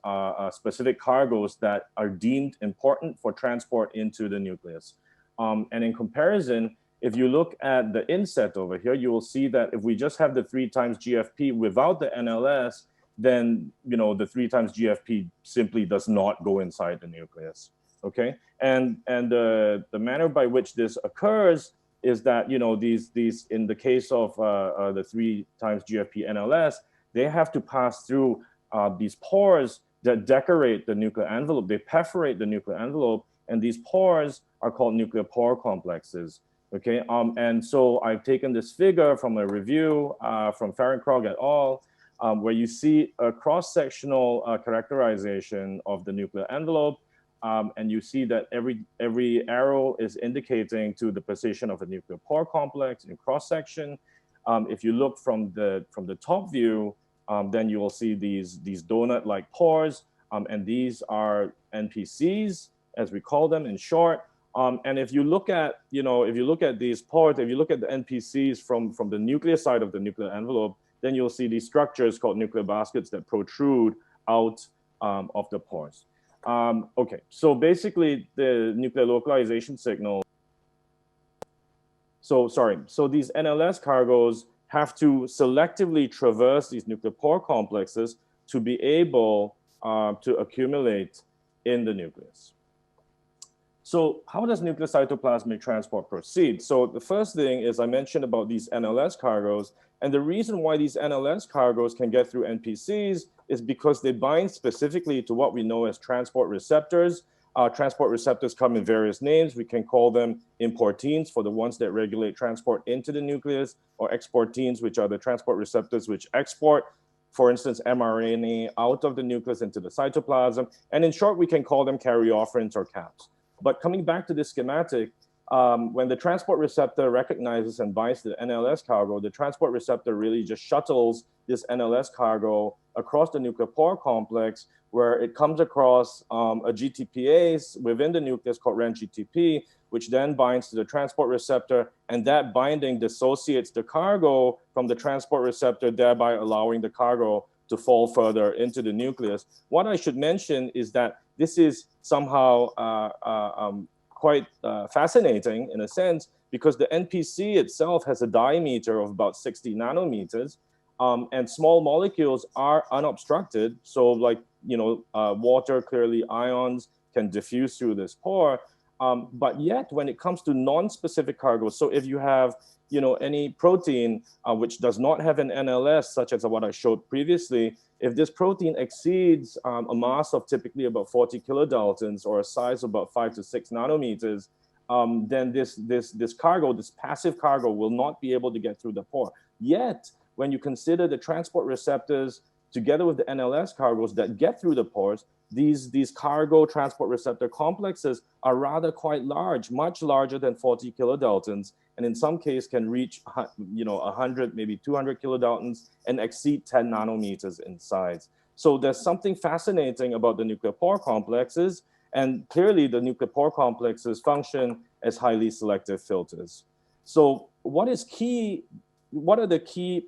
specific cargoes that are deemed important for transport into the nucleus. And in comparison, if you look at the inset over here, you will see that if we just have the 3 times GFP without the NLS, then the 3 times GFP simply does not go inside the nucleus. Okay, and the manner by which this occurs is that these in the case of the 3 times GFP NLS, they have to pass through these pores that decorate the nuclear envelope. They perforate the nuclear envelope, and these pores are called nuclear pore complexes. Okay, and so I've taken this figure from a review from Fahrenkrog et al., where you see a cross-sectional characterization of the nuclear envelope, and you see that every arrow is indicating to the position of a nuclear pore complex in cross-section. If you look from the top view, then you will see these donut-like pores, and these are NPCs, as we call them in short. And if you look at these pores, if you look at the NPCs from the nuclear side of the nuclear envelope, then you'll see these structures called nuclear baskets that protrude out of the pores. Okay, so basically the nuclear localization signal. So these NLS cargoes have to selectively traverse these nuclear pore complexes to be able to accumulate in the nucleus. So how does nucleocytoplasmic transport proceed? So the first thing is I mentioned about these NLS cargoes, and the reason why these NLS cargoes can get through NPCs is because they bind specifically to what we know as transport receptors Transport receptors come in various names. We can call them importins for the ones that regulate transport into the nucleus, or exportins, which are the transport receptors which export, for instance, mRNA out of the nucleus into the cytoplasm. And in short, we can call them carriofferents or caps. But coming back to this schematic, when the transport receptor recognizes and binds to the NLS cargo, the transport receptor really just shuttles this NLS cargo across the nuclear pore complex, where it comes across a GTPase within the nucleus called RAN-GTP, which then binds to the transport receptor, and that binding dissociates the cargo from the transport receptor, thereby allowing the cargo to fall further into the nucleus. What I should mention is that this is somehow quite fascinating in a sense, because the NPC itself has a diameter of about 60 nanometers, and small molecules are unobstructed. So like, water, clearly ions can diffuse through this pore. But yet when it comes to non-specific cargoes, so if you have, any protein which does not have an NLS, such as what I showed previously, if this protein exceeds a mass of typically about 40 kilodaltons or a size of about 5 to 6 nanometers, then this cargo, this passive cargo, will not be able to get through the pore. Yet, when you consider the transport receptors together with the NLS cargoes that get through the pores, these cargo transport receptor complexes are rather quite large, much larger than 40 kilodaltons, and in some cases can reach 100, maybe 200 kilodaltons and exceed 10 nanometers in size. So there's something fascinating about the nuclear pore complexes, and clearly the nuclear pore complexes function as highly selective filters. So what are the key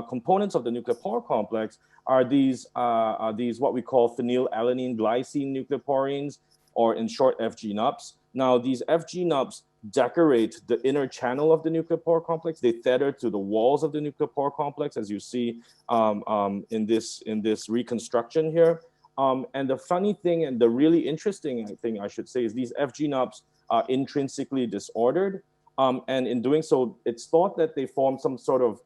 components of the nuclear pore complex? Are these what we call phenylalanine glycine nucleoporines, or in short, FG-NUPs. Now, these FG-NUPs decorate the inner channel of the nuclear pore complex. They tether to the walls of the nuclear pore complex, as you see in this reconstruction here. And the funny thing, and the really interesting thing I should say, is these FG-NUPs are intrinsically disordered. And in doing so, it's thought that they form some sort of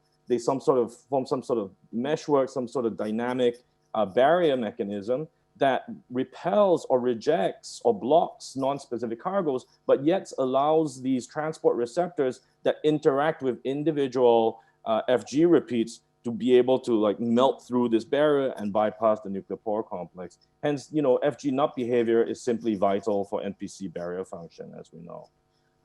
meshwork, some sort of dynamic barrier mechanism that repels or rejects or blocks non-specific cargoes, but yet allows these transport receptors that interact with individual FG repeats to be able to melt through this barrier and bypass the nuclear pore complex. Hence, FG-NUP behavior is simply vital for NPC barrier function, as we know.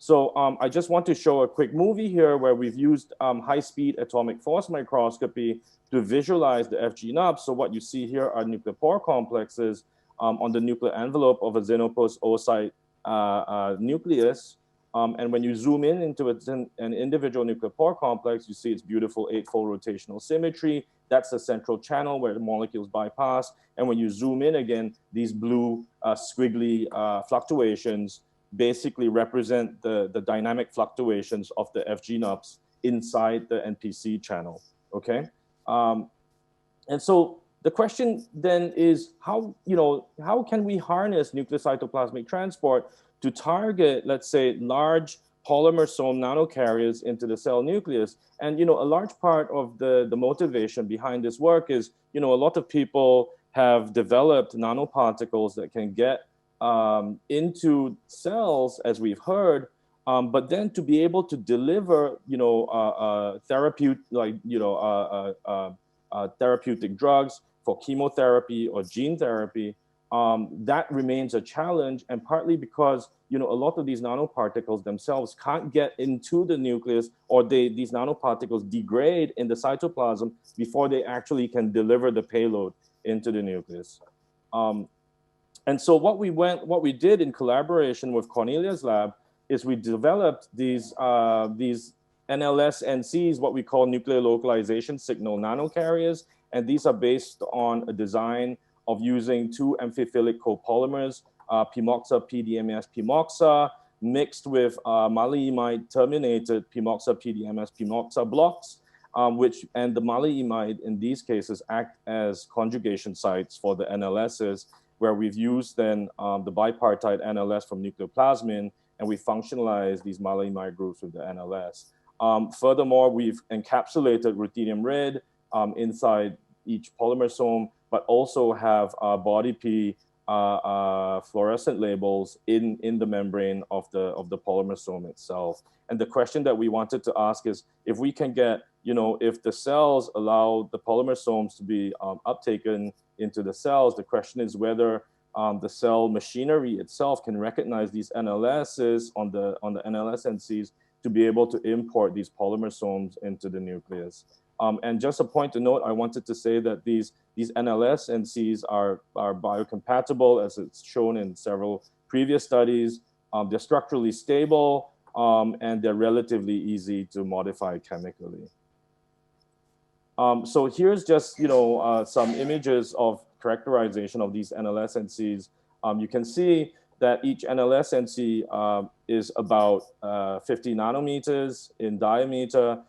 So I just want to show a quick movie here where we've used high-speed atomic force microscopy to visualize the FG-NUP. So what you see here are nuclear pore complexes on the nuclear envelope of a xenopus oocyte nucleus. And when you zoom in into an individual nuclear pore complex, you see its beautiful 8-fold rotational symmetry. That's the central channel where the molecules bypass. And when you zoom in again, these blue squiggly fluctuations basically represent the dynamic fluctuations of the FG-NUPs inside the NPC channel, okay? And so the question then is how can we harness nucleocytoplasmic transport to target, let's say, large polymersome nanocarriers into the cell nucleus? And, a large part of the motivation behind this work is, a lot of people have developed nanoparticles that can get into cells, as we've heard, but then to be able to deliver, therapeutic drugs for chemotherapy or gene therapy, that remains a challenge, and partly because, a lot of these nanoparticles themselves can't get into the nucleus, or these nanoparticles degrade in the cytoplasm before they actually can deliver the payload into the nucleus. And so what we did in collaboration with Cornelia's lab is we developed these NLS-NCs, what we call nuclear localization signal nanocarriers, and these are based on a design of using 2 amphiphilic copolymers, Pimoxa PDMS Pimoxa, mixed with maleimide terminated Pimoxa PDMS Pimoxa blocks, and the maleimide in these cases act as conjugation sites for the NLSs, where we've used then the bipartite NLS from nucleoplasmin, and we functionalize these maleimide groups with the NLS. Furthermore, we've encapsulated ruthenium red inside each polymersome, but also have body P fluorescent labels in the membrane of the polymersome itself. And the question that we wanted to ask is if we can get, if the cells allow the polymersomes to be uptaken into the cells, the question is whether the cell machinery itself can recognize these NLSs on the NLS-NCs to be able to import these polymersomes into the nucleus. And just a point to note, I wanted to say that these NLS-NCs are biocompatible, as it's shown in several previous studies. They're structurally stable, and they're relatively easy to modify chemically. So here's just some images of characterization of these NLS-NCs. You can see that each NLS-NC is about 50 nanometers in diameter.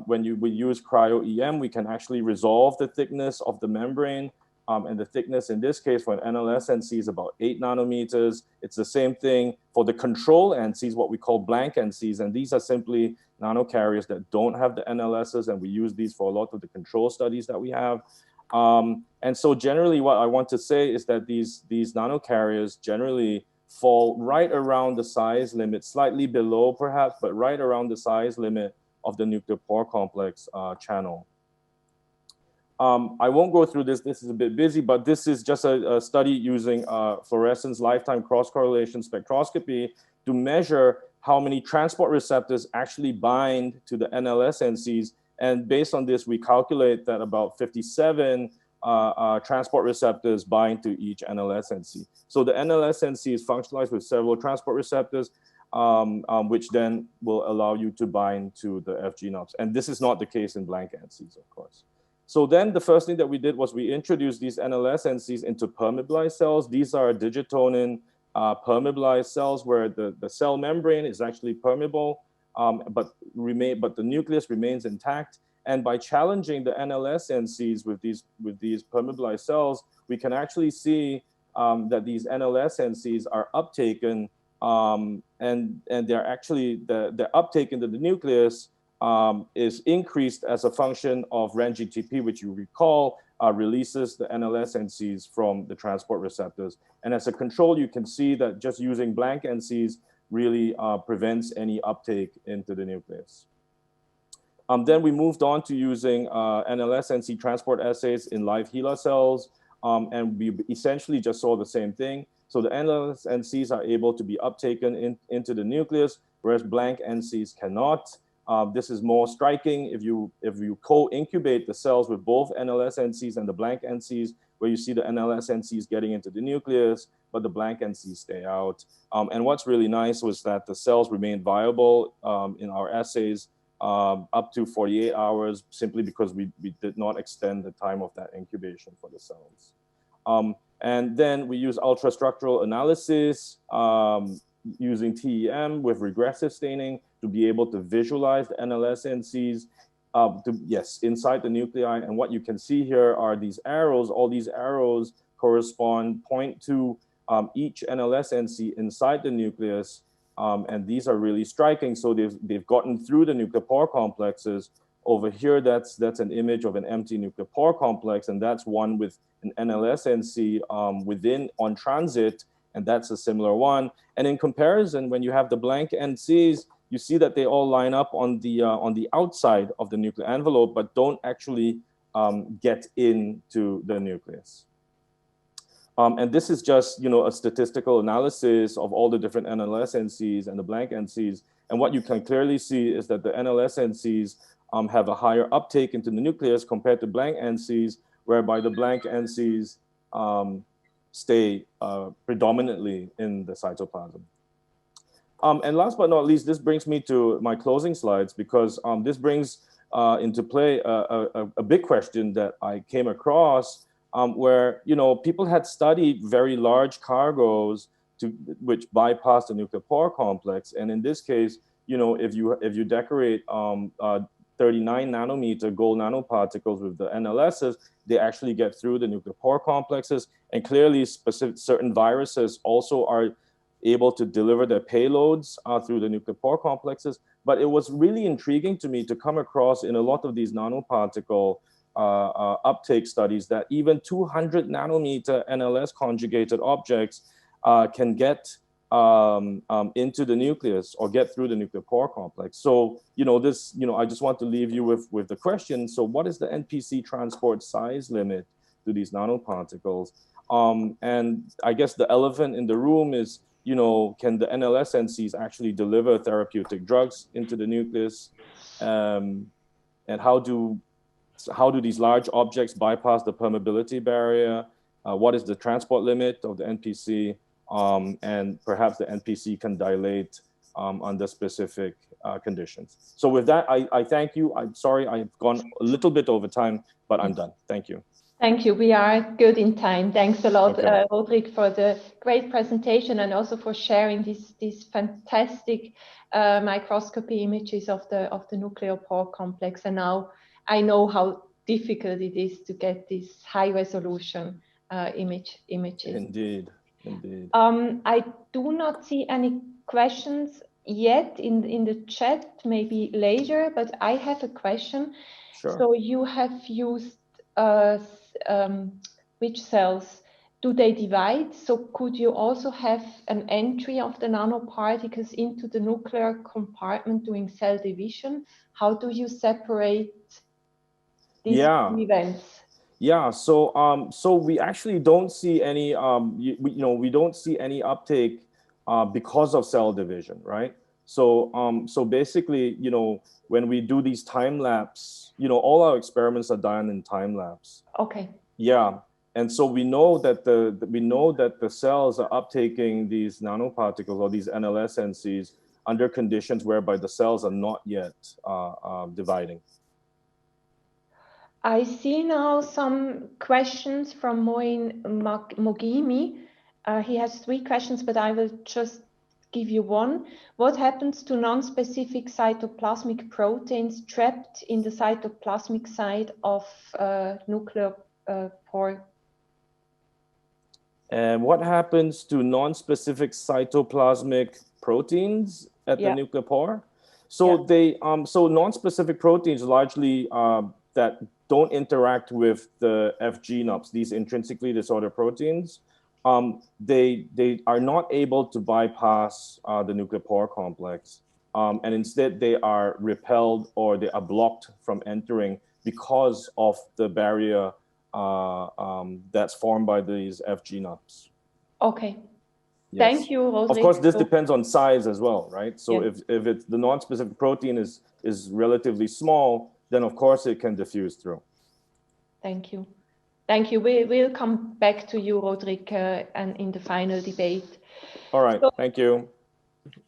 When we use cryo-EM, we can actually resolve the thickness of the membrane. And the thickness in this case for an NLS-NC is about 8 nanometers. It's the same thing for the control NCs, what we call blank NCs. And these are simply nanocarriers that don't have the NLSs. And we use these for a lot of the control studies that we have. And so generally what I want to say is that these nanocarriers generally fall right around the size limit, slightly below perhaps, but right around the size limit of the nuclear pore complex channel. I won't go through this. This is a bit busy, but this is just a study using fluorescence lifetime cross-correlation spectroscopy to measure how many transport receptors actually bind to the NLS-NCs. And based on this, we calculate that about 57 transport receptors bind to each NLS-NC. So the NLS-NC is functionalized with several transport receptors, which then will allow you to bind to the FG-nubs. And this is not the case in blank NCs, of course. So then the first thing that we did was we introduced these NLS-NCs into permeabilized cells. These are digitonin permeabilized cells where the cell membrane is actually permeable, but the nucleus remains intact. And by challenging the NLS-NCs with these permeabilized cells, we can actually see that these NLS-NCs are uptaken, and they're actually the uptake into the nucleus is increased as a function of RAN-GTP, which you recall releases the NLS-NCs from the transport receptors. And as a control, you can see that just using blank NCs really prevents any uptake into the nucleus. Then we moved on to using NLS-NC transport assays in live HeLa cells, and we essentially just saw the same thing. So the NLS-NCs are able to be uptaken into the nucleus, whereas blank NCs cannot. This is more striking if you co-incubate the cells with both NLS-NCs and the blank NCs, where you see the NLS-NCs getting into the nucleus, but the blank NCs stay out. And what's really nice was that the cells remained viable in our assays up to 48 hours, simply because we did not extend the time of that incubation for the cells. And then we use ultrastructural analysis using TEM with regressive staining to be able to visualize the NLS-NCs inside the nuclei. And what you can see here are these arrows. All these arrows point to each NLS-NC inside the nucleus. And these are really striking. So they've gotten through the nuclear pore complexes. Over here, that's an image of an empty nuclear pore complex, and that's one with an NLS-NC on transit, and that's a similar one. And in comparison, when you have the blank NCs, you see that they all line up on the outside of the nuclear envelope, but don't actually get into the nucleus. And this is just a statistical analysis of all the different NLS-NCs and the blank NCs. And what you can clearly see is that the NLS-NCs have a higher uptake into the nucleus compared to blank NCs, whereby the blank NCs stay predominantly in the cytoplasm. And last but not least, this brings me to my closing slides, because this brings into play a big question that I came across, where people had studied very large cargoes which bypass the nuclear pore complex, and in this case, if you decorate 39 nanometer gold nanoparticles with the NLSs, they actually get through the nuclear pore complexes, and clearly certain viruses also are able to deliver their payloads through the nuclear pore complexes. But it was really intriguing to me to come across in a lot of these nanoparticle uptake studies that even 200 nanometer NLS conjugated objects can get into the nucleus or get through the nuclear pore complex. So, I just want to leave you with the question. So what is the NPC transport size limit to these nanoparticles? And I guess the elephant in the room is, can the NLS-NCs actually deliver therapeutic drugs into the nucleus? And how do these large objects bypass the permeability barrier? What is the transport limit of the NPC? And perhaps the NPC can dilate under specific conditions. So with that, I thank you. I'm sorry I've gone a little bit over time, but I'm done. Thank you. Thank you. We are good in time. Thanks a lot, Okay. Roderick, for the great presentation and also for sharing these fantastic microscopy images of the nuclear pore complex. And now I know how difficult it is to get these high resolution images. Indeed, indeed. I do not see any questions yet in the chat, maybe later, but I have a question. Sure. So you have used which cells do they divide? So could you also have an entry of the nanoparticles into the nuclear compartment doing cell division? How do you separate these events? Yeah, so we actually don't see any we don't see any uptake because of cell division, right? So basically, when we do these time lapse, all our experiments are done in time lapse. Okay. Yeah, and so we know that the cells are uptaking these nanoparticles or these NLS-NCs under conditions whereby the cells are not yet dividing. I see now some questions from Moin Mogimi. He has 3 questions, but I will just give you one. What happens to non-specific cytoplasmic proteins trapped in the cytoplasmic side of nuclear pore? And what happens to non-specific cytoplasmic proteins at the nuclear pore? So so non-specific proteins largely that don't interact with the FG-NUPs, these intrinsically disordered proteins, they are not able to bypass the nuclear pore complex. And instead they are repelled or they are blocked from entering because of the barrier that's formed by these FG-NUPs. Okay. Yes. Thank you, Roderick. Of course, this depends on size as well, right? So if it's the non-specific protein is relatively small, then of course it can diffuse through. Thank you. Thank you. We'll come back to you, Roderick, and in the final debate. All right, thank you.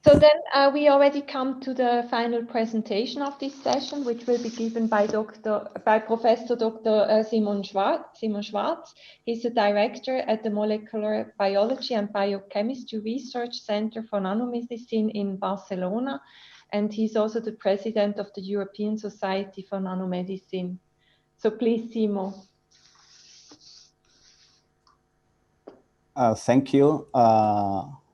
So then we already come to the final presentation of this session, which will be given by Professor Dr. Simon Schwarz. He's the director at the Molecular Biology and Biochemistry Research Center for Nanomedicine in Barcelona. And he's also the president of the European Society for Nanomedicine. So please, Simon. Thank you.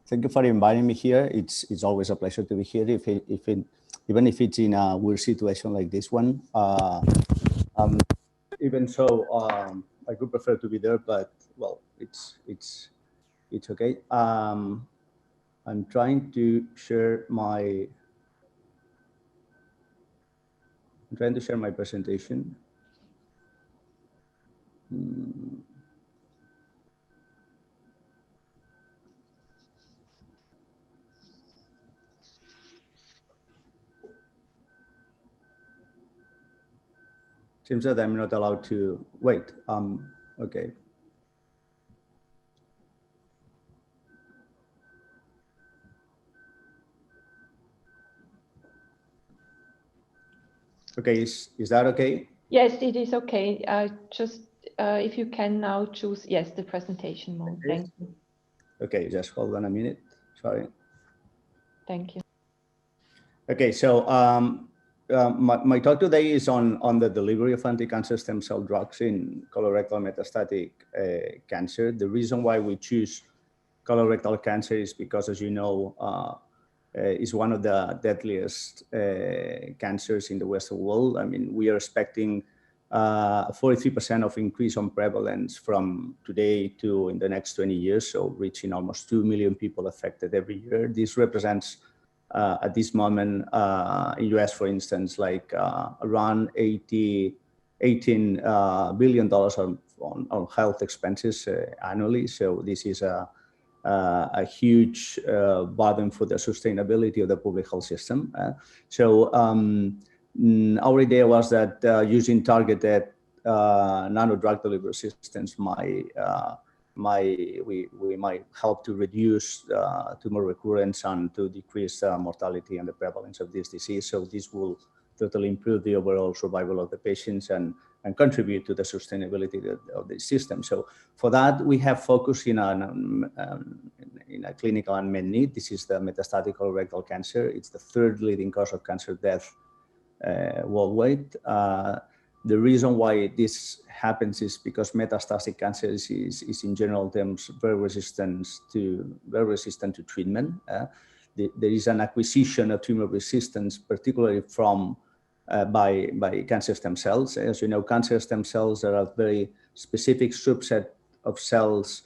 Thank you for inviting me here. It's always a pleasure to be here, even if it's in a weird situation like this one. Even so, I could prefer to be there, but well, it's okay. I'm trying to share my presentation. Seems that I'm not allowed to wait. Okay. Okay, is that okay? Yes, it is okay. Just if you can now choose, yes, the presentation mode. Okay. Thank you. Okay, just hold on a minute. Sorry. Thank you. Okay, so my talk today is on the delivery of anti-cancer stem cell drugs in colorectal metastatic cancer. The reason why we choose colorectal cancer is because, as you know, is one of the deadliest cancers in the Western world. I mean, we are expecting 43% of increase on prevalence from today to in the next 20 years, so reaching almost 2 million people affected every year. This represents at this moment in US, for instance, like around $18 billion on health expenses annually. So this is a huge burden for the sustainability of the public health system. Our idea was that using targeted nano drug delivery systems we might help to reduce tumor recurrence and to decrease mortality and the prevalence of this disease. So this will totally improve the overall survival of the patients and contribute to the sustainability of the system. So for that, we have focused in a clinical unmet need. This is the metastatic colorectal cancer. It's the third leading cause of cancer death worldwide. The reason why this happens is because metastatic cancer is in general terms very resistant to treatment. There is an acquisition of tumor resistance, particularly by cancer stem cells. As you know, cancer stem cells are a very specific subset of cells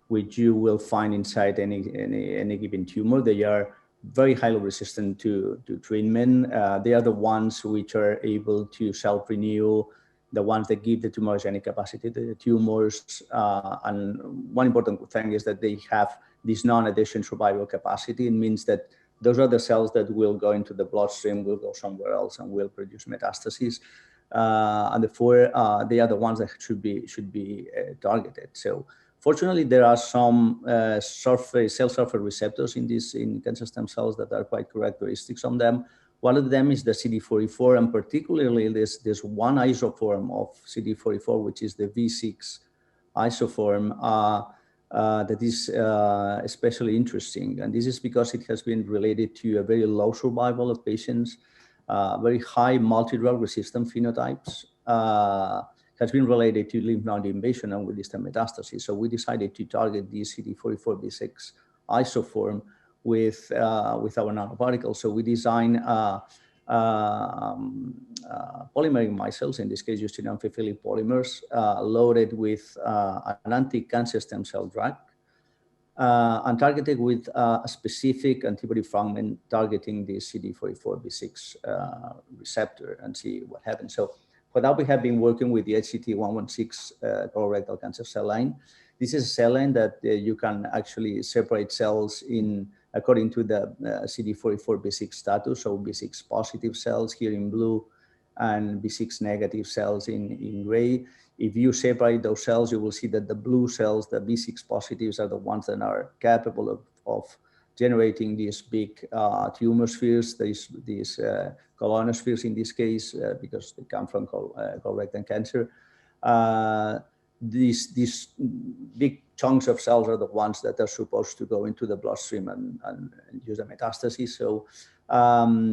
which you will find inside any given tumor. They are very highly resistant to treatment. They are the ones which are able to self-renew, the ones that give the tumorigenic capacity to the tumors. And one important thing is that they have this non-adhesion survival capacity. It means that those are the cells that will go into the bloodstream, will go somewhere else, and will produce metastases. And therefore, they are the ones that should be targeted. So fortunately, there are some cell surface receptors in cancer stem cells that are quite characteristics on them. One of them is the CD44, and particularly there's one isoform of CD44, which is the V6 isoform, that is especially interesting. And this is because it has been related to a very low survival of patients, very high multi-drug resistant phenotypes, has been related to lymph node invasion and with distant metastasis. So we decided to target the CD44B6 isoform with our nanoparticles. So we design polymeric micelles, in this case using amphiphilic polymers, loaded with an anti-cancer stem cell drug, and targeted with a specific antibody fragment targeting the CD44B6 receptor, and see what happens. So for that, we have been working with the HCT116 colorectal cancer cell line. This is a cell line that you can actually separate cells in according to the CD44B6 status. So B6 positive cells here in blue and B6 negative cells in gray. If you separate those cells, you will see that the blue cells, the B6 positives, are the ones that are capable of generating these big tumor spheres, these colonospheres in this case, because they come from colorectal cancer. These big chunks of cells are the ones that are supposed to go into the bloodstream and induce a metastasis. So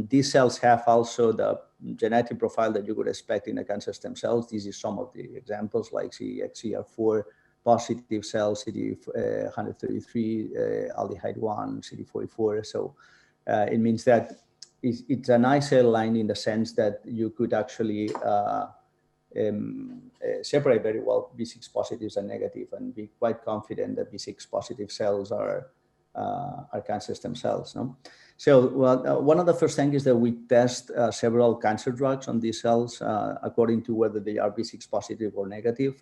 these cells have also the genetic profile that you would expect in a cancer stem cells. These are some of the examples, like CXCR4 positive cells, CD133, aldehyde 1, CD44. So it means that it's a nice cell line in the sense that you could actually separate very well B6 positives and negative, and be quite confident that B6 positive cells are cancer stem cells. No? So one of the first things is that we test several cancer drugs on these cells according to whether they are B6 positive or negative.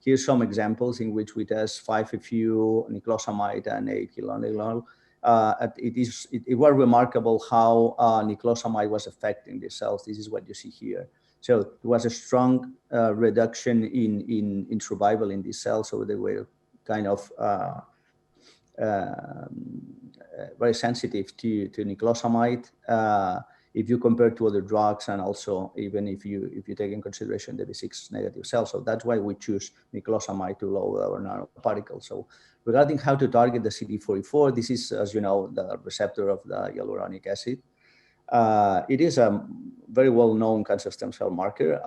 Here's some examples in which we test 5-FU, niclosamide, and 8-kilonilol. It was remarkable how niclosamide was affecting the cells. This is what you see here. So there was a strong reduction in survival in these cells. So they were kind of very sensitive to niclosamide if you compare to other drugs, and also even if you take in consideration the B6 negative cells. So that's why we choose niclosamide to lower our nanoparticles. So regarding how to target the CD44, this is, as you know, the receptor of the hyaluronic acid. It is a very well-known cancer stem cell marker.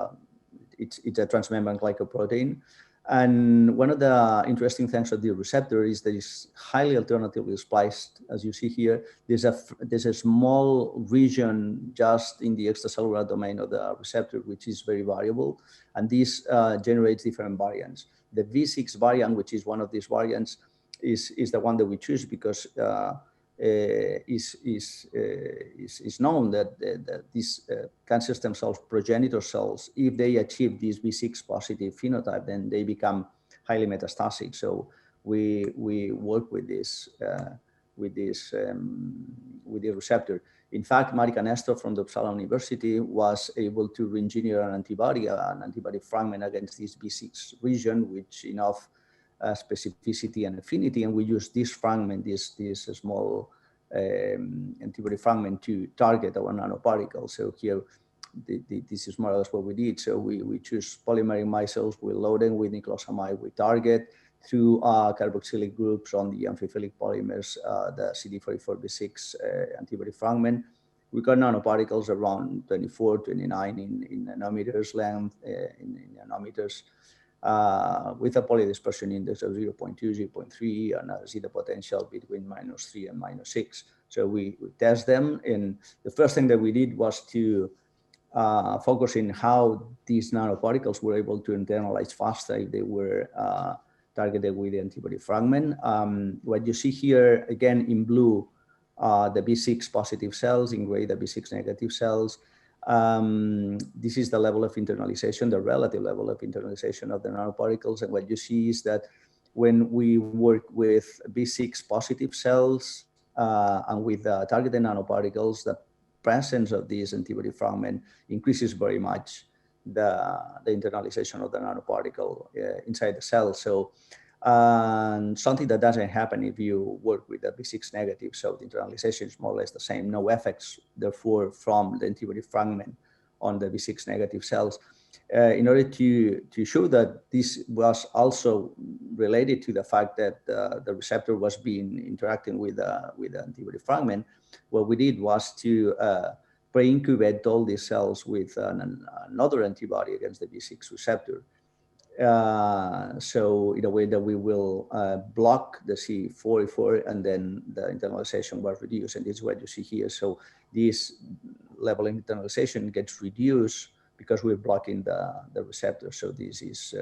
It's a transmembrane glycoprotein. And one of the interesting things of the receptor is that it's highly alternatively spliced. As you see here, there's a small region just in the extracellular domain of the receptor, which is very variable. And this generates different variants. The V6 variant, which is one of these variants, is the one that we choose because is known that these cancer stem cells, progenitor cells, if they achieve this V6 positive phenotype, then they become highly metastatic. So we work with this receptor. In fact, Marika Nestor from the Uppsala University was able to re-engineer an antibody fragment against this V6 region, which enough specificity and affinity, and we use this fragment, this small antibody fragment to target our nanoparticles. So here, this is more or less what we did. So we choose polymeric micelles, we load them with niclosamide, we target through carboxylic groups on the amphiphilic polymers, the CD44B6 antibody fragment. We got nanoparticles around 24, 29 in nanometers length, in nanometers. With a polydispersion index of 0.2, 0.3, and a zeta potential between -3 and -6. So we test them, and the first thing that we did was to focus in how these nanoparticles were able to internalize faster if they were targeted with the antibody fragment. What you see here, again, in blue, the B6 positive cells, in gray, the B6 negative cells. This is the level of internalization, the relative level of internalization of the nanoparticles. And what you see is that when we work with B6 positive cells and with targeted nanoparticles, the presence of this antibody fragment increases very much the internalization of the nanoparticle inside the cell. So something that doesn't happen if you work with the B6 negative. So the internalization is more or less the same. No effects, therefore, from the antibody fragment on the B6 negative cells. In order to show that this was also related to the fact that the receptor was interacting with the antibody fragment, what we did was to pre-incubate all these cells with another antibody against the B6 receptor. So in a way that we will block the C44, and then the internalization was reduced, and this is what you see here. So this level of internalization gets reduced because we're blocking the receptor. So this is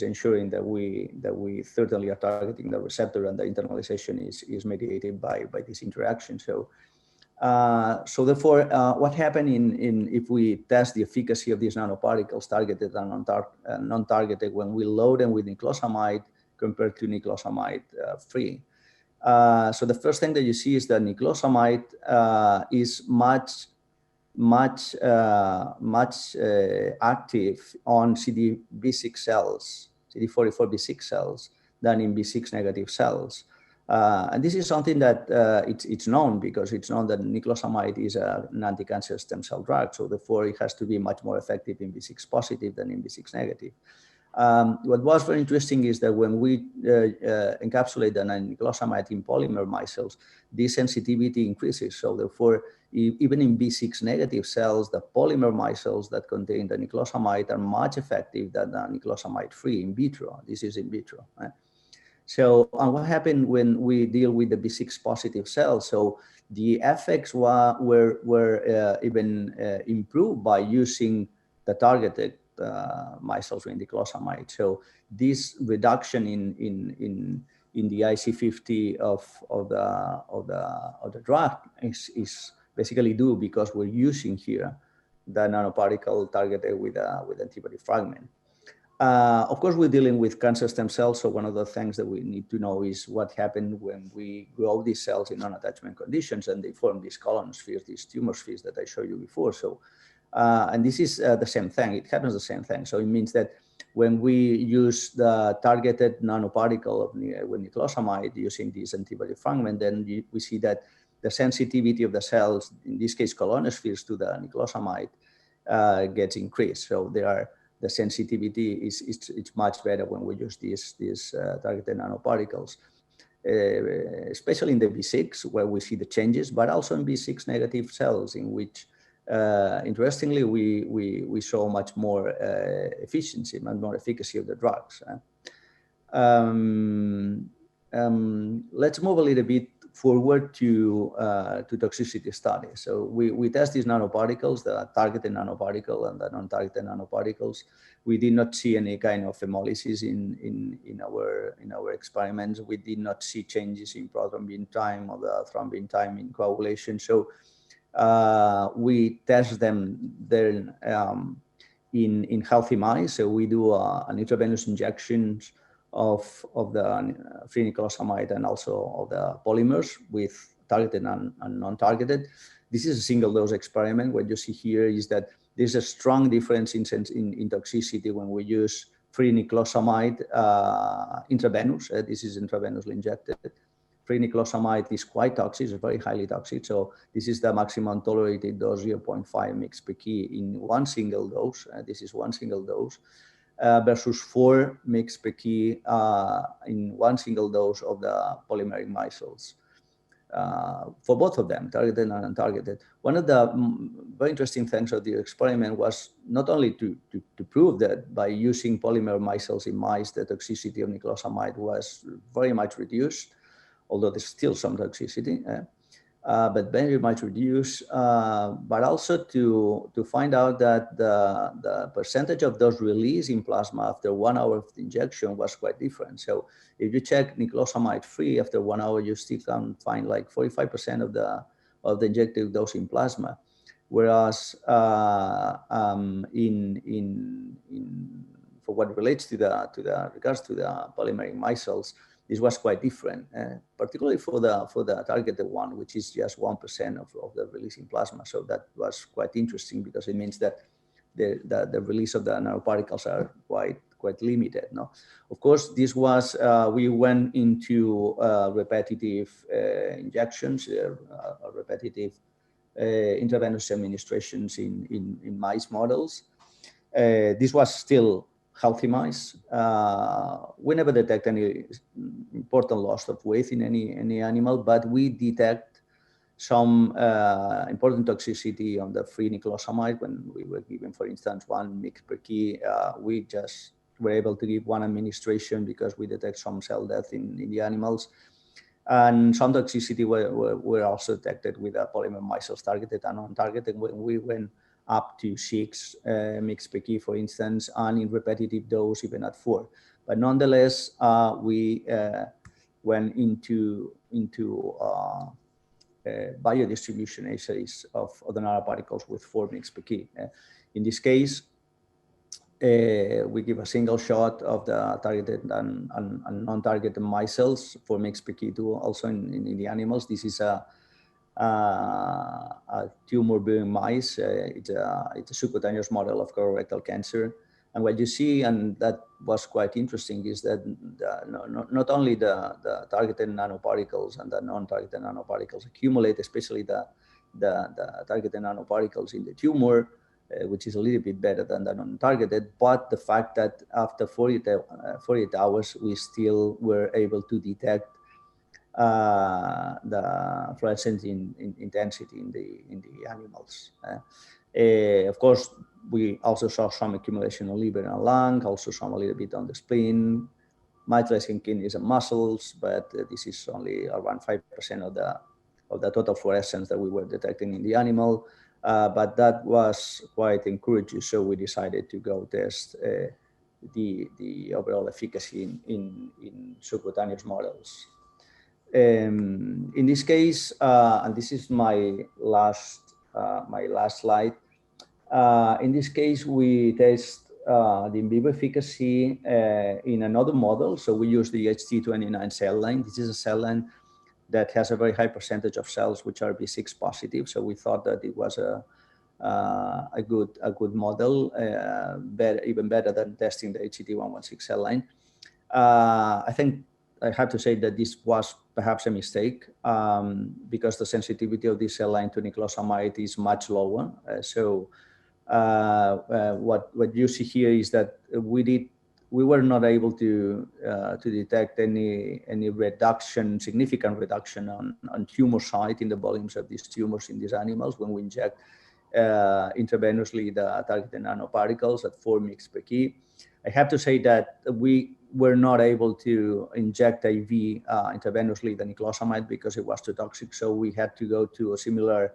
ensuring that we certainly are targeting the receptor, and the internalization is mediated by this interaction. So therefore, what happened if we test the efficacy of these nanoparticles, targeted and non-targeted, when we load them with niclosamide compared to niclosamide free? So the first thing that you see is that niclosamide is much active on CD46 cells, CD44B6 cells, than in B6 negative cells. And this is something that it's known, because it's known that niclosamide is an anti-cancer stem cell drug. So therefore, it has to be much more effective in B6 positive than in B6 negative. What was very interesting is that when we encapsulate the niclosamide in polymer micelles, this sensitivity increases. So therefore, even in B6 negative cells, the polymer micelles that contain the niclosamide are much effective than the niclosamide free in vitro. This is in vitro. Right? So what happened when we deal with the B6 positive cells? So the effects were even improved by using the targeted micelles with niclosamide. So this reduction in the IC50 of the drug is basically due because we're using here the nanoparticle targeted with antibody fragment. Of course, we're dealing with cancer stem cells, so one of the things that we need to know is what happened when we grow these cells in non-attachment conditions and they form these colon spheres, these tumor spheres that I showed you before. So, and this is the same thing. It happens the same thing. So it means that when we use the targeted nanoparticle with niclosamide using this antibody fragment, then we see that the sensitivity of the cells, in this case colon spheres, to the niclosamide gets increased. So the sensitivity is much better when we use these targeted nanoparticles, especially in the B6 where we see the changes, but also in B6 negative cells in which Interestingly, we saw much more efficiency, much more efficacy of the drugs. Let's move a little bit forward to toxicity studies. So we test these nanoparticles, the targeted nanoparticle and the non-targeted nanoparticles. We did not see any kind of hemolysis in our experiments. We did not see changes in prothrombin time or the thrombin time in coagulation. So we test them then in healthy mice. So we do an intravenous injections of the free nicotinamide and also of the polymers with targeted and non-targeted. This is a single dose experiment. What you see here is that there's a strong difference in toxicity when we use free nicotinamide intravenous. This is intravenously injected. Free nicotinamide is quite toxic, it's very highly toxic. So this is the maximum tolerated dose, 0.5 mg per kg in one single dose. This is one single dose. Versus 4 mg per kg in one single dose of the polymeric micelles. For both of them, targeted and untargeted. One of the very interesting things of the experiment was not only to prove that by using polymer micelles in mice, the toxicity of nicotinamide was very much reduced, although there's still some toxicity. But very much reduced, but also to find out that the percentage of dose release in plasma after 1 hour of the injection was quite different. So if you check nicotinamide free after 1 hour, you still can find like 45% of the injected dose in plasma, whereas for what relates to regards to the polymeric micelles, this was quite different, particularly for the targeted one, which is just 1% of the release in plasma. So that was quite interesting because it means that the release of the nanoparticles are quite limited. No, of course, this was we went into repetitive injections, repetitive intravenous administrations in mice models. This was still healthy mice. We never detect any important loss of weight in any animal, but we detect some important toxicity on the free nicotinamide when we were given, for instance, 1 mg per kg. We just were able to give one administration because we detect some cell death in the animals. And some toxicity were also detected with the polymer micelles targeted and non-targeted when we went up to 6 mg per kg, for instance, and in repetitive dose even at 4. But nonetheless, we went into biodistribution assays of the nanoparticles with 4 mg per kg. In this case, we give a single shot of the targeted and non-targeted micelles, 4 mg per kg, also in the animals. This is a tumor-bearing mice. It's a subcutaneous model of colorectal cancer. And what you see, and that was quite interesting, is that not only the targeted nanoparticles and the non-targeted nanoparticles accumulate, especially the targeted nanoparticles in the tumor, which is a little bit better than the non-targeted, but the fact that after 48 hours, we still were able to detect the fluorescence intensity in the animals. Of course, we also saw some accumulation on liver and lung, also some a little bit on the spleen, mitral and kidneys and muscles, but this is only around 5% of the total fluorescence that we were detecting in the animal. But that was quite encouraging, so we decided to go test the overall efficacy in subcutaneous models. In this case, and this is my last slide. In this case, we test the in vivo efficacy in another model. So we use the HT29 cell line. This is a cell line that has a very high percentage of cells which are B6 positive. So we thought that it was a good model, even better than testing the HT116 cell line. I think I have to say that this was perhaps a mistake because the sensitivity of this cell line to nicotinamide is much lower. So what you see here is that we were not able to detect any significant reduction on tumor site in the volumes of these tumors in these animals when we inject intravenously the targeted nanoparticles at 4 mg per kg. I have to say that we were not able to inject IV intravenously the niclosamide because it was too toxic. So we had to go to a similar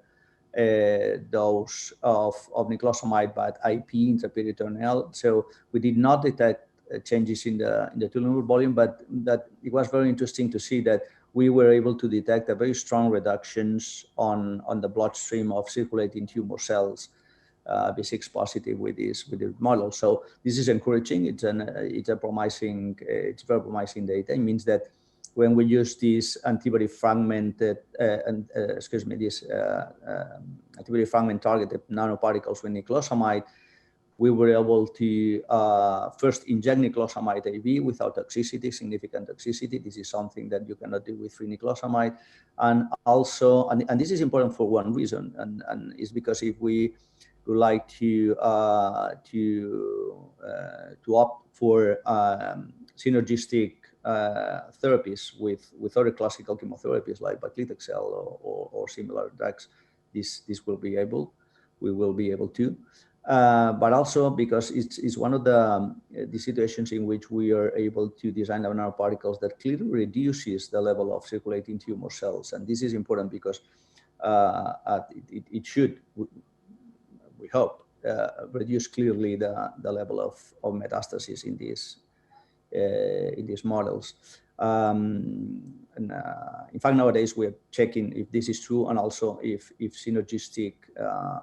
dose of niclosamide, but IP intraperitoneal. So we did not detect changes in the tumor volume, but that it was very interesting to see that we were able to detect a very strong reductions on the bloodstream of circulating tumor cells, B6 positive with the model. So this is encouraging. It's very promising data. It means that when we use this antibody fragmented, antibody fragment targeted nanoparticles with niclosamide, we were able to first inject niclosamide IV without toxicity, significant toxicity. This is something that you cannot do with free niclosamide. And also, and this is important for one reason, and it's because if we would like to opt for synergistic therapies with other classical chemotherapies like Baclitaxel or similar drugs, we will be able to. But also because it's one of the situations in which we are able to design nanoparticles that clearly reduces the level of circulating tumor cells. And this is important because it should, we hope, reduce clearly the level of metastasis in these models. In fact, nowadays we're checking if this is true, and also if synergistic,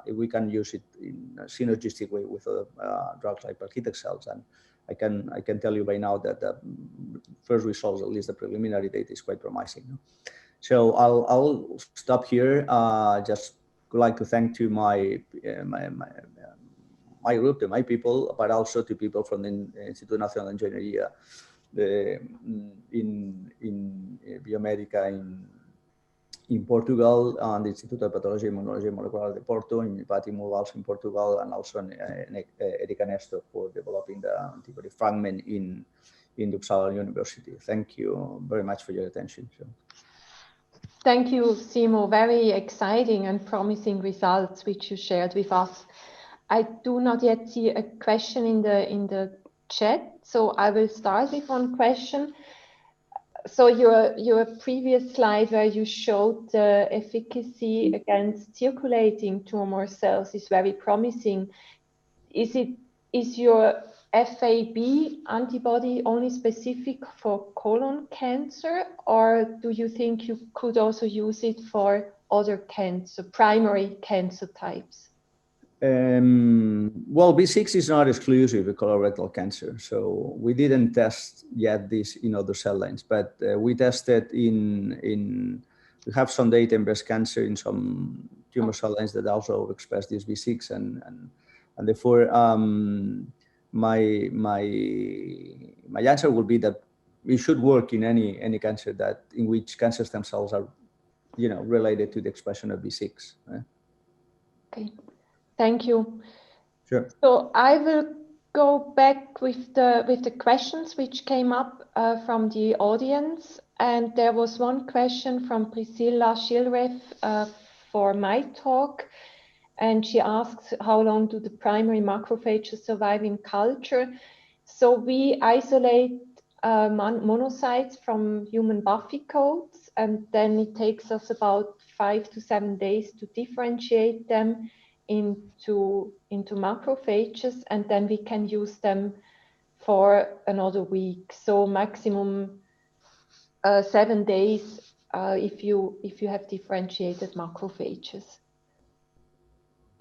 if we can use it in a synergistic way with drugs like Baclitaxel. And I can tell you by now that the first results, at least the preliminary data, is quite promising. So I'll stop here. Just would like to thank to my group, to my people, but also to people from the Instituto Nacional de Ingeniería in Biomedica in Portugal, and the Instituto de Patologia y Immunologia Molecular de Porto, in Patti Murals in Portugal, and also Erika Nestor for developing the antibody fragment in Uppsala University. Thank you very much for your attention. Thank you, Simo. Very exciting and promising results which you shared with us. I do not yet see a question in the chat, so I will start with one question. So your previous slide where you showed the efficacy against circulating tumor cells is very promising. Is your FAB antibody only specific for colon cancer, or do you think you could also use it for other cancer, primary cancer types? Well, B6 is not exclusive with colorectal cancer, so we didn't test yet this in other cell lines, but we tested we have some data in breast cancer in some tumor cell lines that also express this B6, and therefore my answer would be that it should work in any cancer in which cancer stem cells are, related to the expression of B6. Okay. Thank you. Sure. So I will go back with the questions which came up from the audience, and there was one question from Priscilla Shilreff for my talk, and she asks, how long do the primary macrophages survive in culture? So we isolate monocytes from human Buffy coats, and then it takes us about 5 to 7 days to differentiate them into macrophages, and then we can use them for another week. So maximum 7 days if you have differentiated macrophages.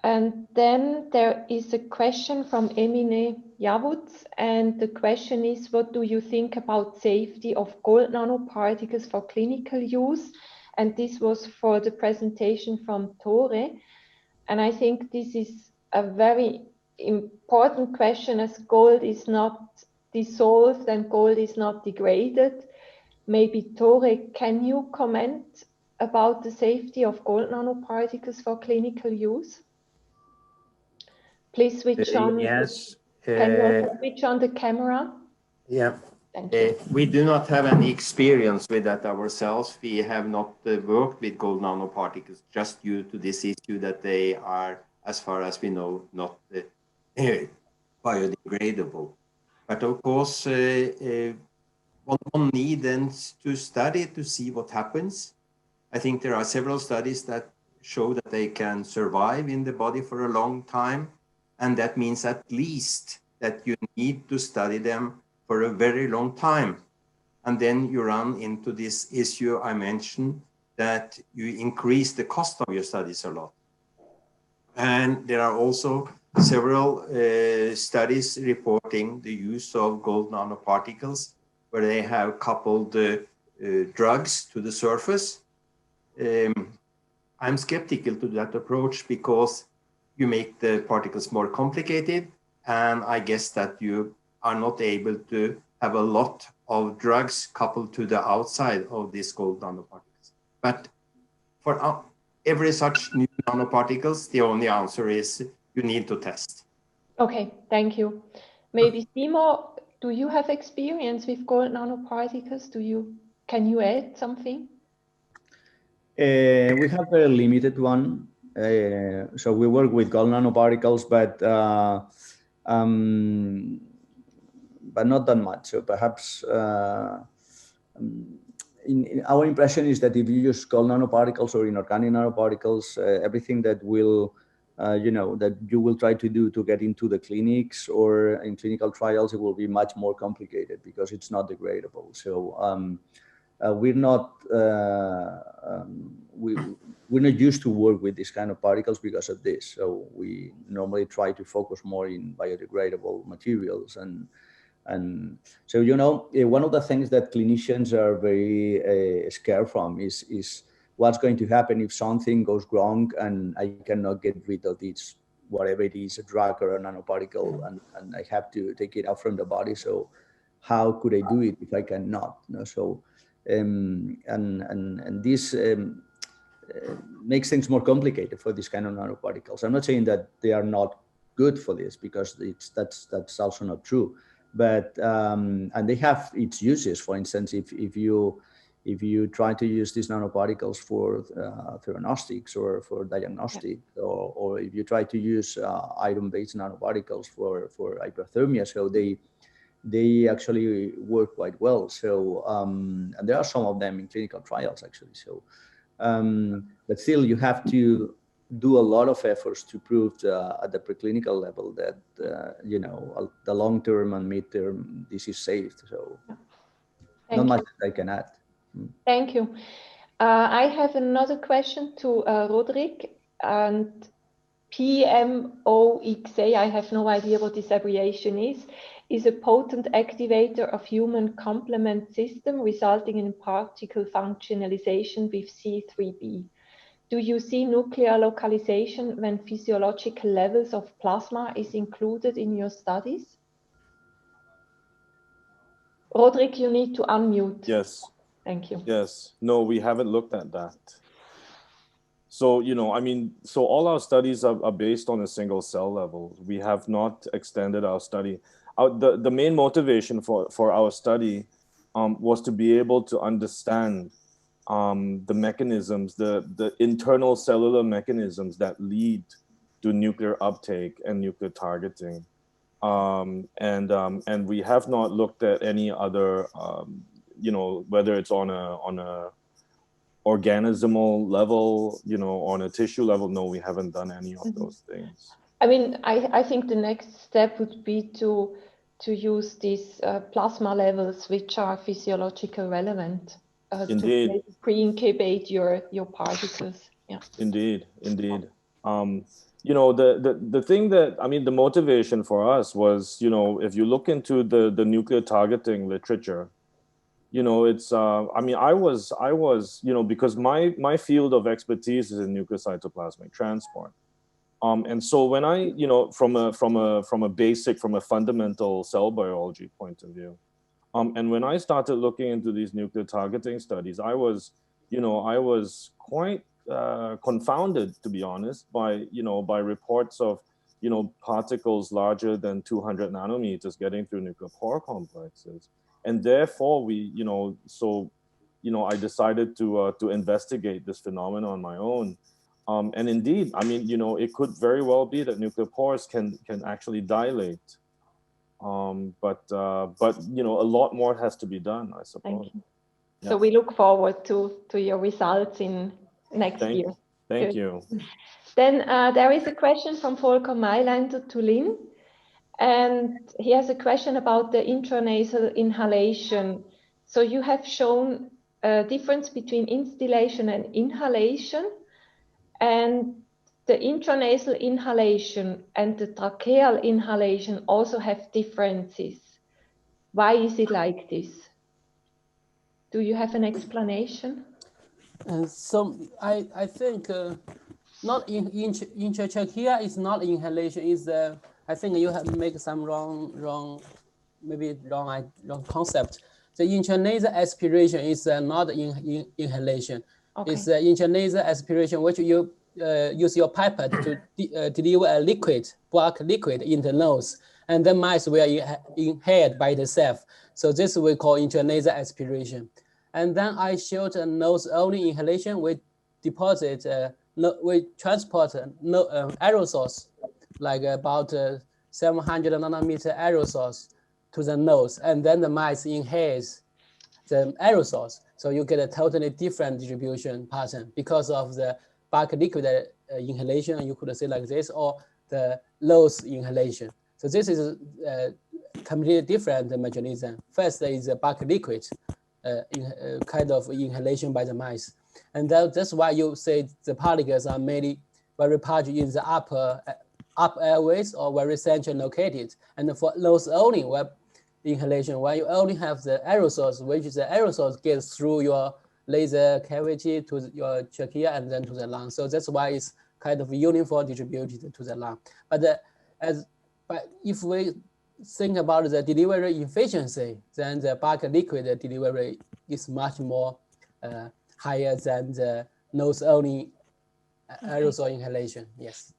And then there is a question from Emine Javutz, and the question is, what do you think about safety of gold nanoparticles for clinical use? And this was for the presentation from Tore. And I think this is a very important question, as gold is not dissolved and gold is not degraded. Maybe Tore, can you comment about the safety of gold nanoparticles for clinical use? Please switch on. Yes. Can you also switch on the camera? Yeah. Thank you. We do not have any experience with that ourselves. We have not worked with gold nanoparticles just due to this issue that they are as far as we know, not biodegradable. But of course, one needs then to study to see what happens. I think there are several studies that show that they can survive in the body for a long time. And that means at least that you need to study them for a very long time. And then you run into this issue I mentioned, that you increase the cost of your studies a lot. And there are also several studies reporting the use of gold nanoparticles, where they have coupled drugs to the surface. I'm skeptical to that approach because you make the particles more complicated, and I guess that you are not able to have a lot of drugs coupled to the outside of these gold nanoparticles. But for every such new nanoparticles, the only answer is you need to test. Okay, thank you. Maybe Timo, do you have experience with gold nanoparticles? Can you add something? We have a limited one. So we work with gold nanoparticles, but not that much. So perhaps in our impression is that if you use gold nanoparticles or inorganic nanoparticles, everything that will, that you will try to do to get into the clinics or in clinical trials, it will be much more complicated because it's not degradable. So we're not used to work with this kind of particles because of this. So we normally try to focus more in biodegradable materials. And so, one of the things that clinicians are very scared from is what's going to happen if something goes wrong and I cannot get rid of this, whatever it is, a drug or a nanoparticle, and I have to take it out from the body. So how could I do it if I cannot? So and this makes things more complicated for this kind of nanoparticles. I'm not saying that they are not good for this, because that's also not true. But and they have its uses. For instance, if you try to use these nanoparticles for theranostics or for diagnostic, or if you try to use iron-based nanoparticles for hyperthermia, so they actually work quite well. So and there are some of them in clinical trials actually. So but still, you have to do a lot of efforts to prove at the preclinical level that the long-term and mid-term this is safe. So not much I can add. Thank you. I have another question to Roderick. And PMOXA, I have no idea what this abbreviation is a potent activator of human complement system, resulting in particle functionalization with C3b. Do you see nuclear localization when physiological levels of plasma is included in your studies? Roderick, you need to unmute. Yes. Thank you. Yes. No, we haven't looked at that. So, so all our studies are based on a single cell level. We have not extended our study. The main motivation for our study was to be able to understand the mechanisms, the internal cellular mechanisms that lead to nuclear uptake and nuclear targeting. And we have not looked at any other, whether it's on a organismal level, on a tissue level. No, we haven't done any of those things. I mean, I think the next step would be to use these plasma levels, which are physiologically relevant, to pre-incubate your particles. Yeah. Indeed. The thing that, the motivation for us was, if you look into the nuclear targeting literature, it's, I was, because my field of expertise is in nucleocytoplasmic transport. And so when I, from a fundamental cell biology point of view, and when I started looking into these nuclear targeting studies, I was quite confounded, to be honest, by reports of, particles larger than 200 nanometers getting through nuclear pore complexes. And therefore I decided to investigate this phenomenon on my own. And indeed, I mean, you know, it could very well be that nuclear pores can actually dilate. But you know, a lot more has to be done, I suppose. Thank you. Yeah. So we look forward to your results in next year. Thank Good. you. Then there is a question from Volker Mailander to Lynn, and he has a question about the intranasal inhalation. So you have shown a difference between instillation and inhalation, and the intranasal inhalation and the tracheal inhalation also have differences. Why is it like this? Do you have an explanation? So I think not intratracheal is not inhalation. Is I think you have make some wrong concept. The intranasal aspiration is not inhalation. Okay. It's intranasal aspiration, which you use your pipette to deliver a liquid, black liquid in the nose, and the mice will inhale by themselves. So this we call intranasal aspiration. And then I showed a nose-only inhalation. We deposit, we transport aerosols, like about 700 nanometer aerosols to the nose, and then the mice inhales the aerosols. So you get a totally different distribution pattern because of the bulk liquid inhalation, you could say like this, or the nose inhalation. So this is a completely different mechanism. First is the bulk liquid, kind of inhalation by the mice. And that's why you say the particles are mainly very large in the upper airways or very centrally located. And for those only inhalation, where you only have the aerosols, which is the aerosols gets through your laser cavity to your trachea and then to the lung. So that's why it's kind of uniform distributed to the lung. But if we think about the delivery efficiency, then the bulk liquid delivery is much more higher than the nose-only aerosol inhalation. Yes.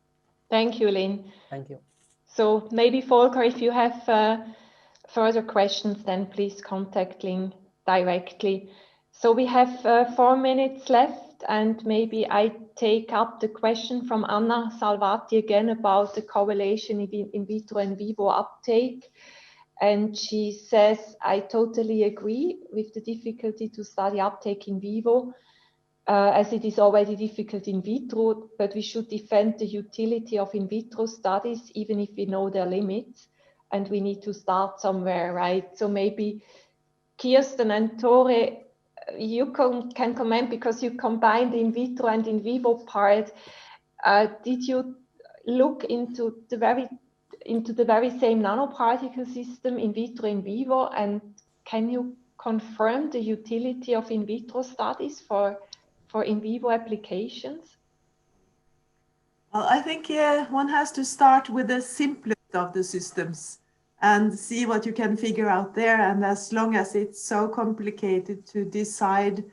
Thank you, Lynn. Thank you. So maybe Volker, if you have further questions, then please contact Lynn directly. So we have 4 minutes left, and maybe I take up the question from Anna Salvati again about the correlation in vitro and vivo uptake. And she says, I totally agree with the difficulty to study uptake in vivo, as it is already difficult in vitro, but we should defend the utility of in vitro studies, even if we know their limits, and we need to start somewhere, right? So maybe Kirsten and Tore, you can comment, because you combined the in vitro and in vivo part. Did you look into the very same nanoparticle system in vitro in vivo, and can you confirm the utility of in vitro studies for in vivo applications? Well, I think one has to start with the simplest of the systems and see what you can figure out there. And as long as it's so complicated to decide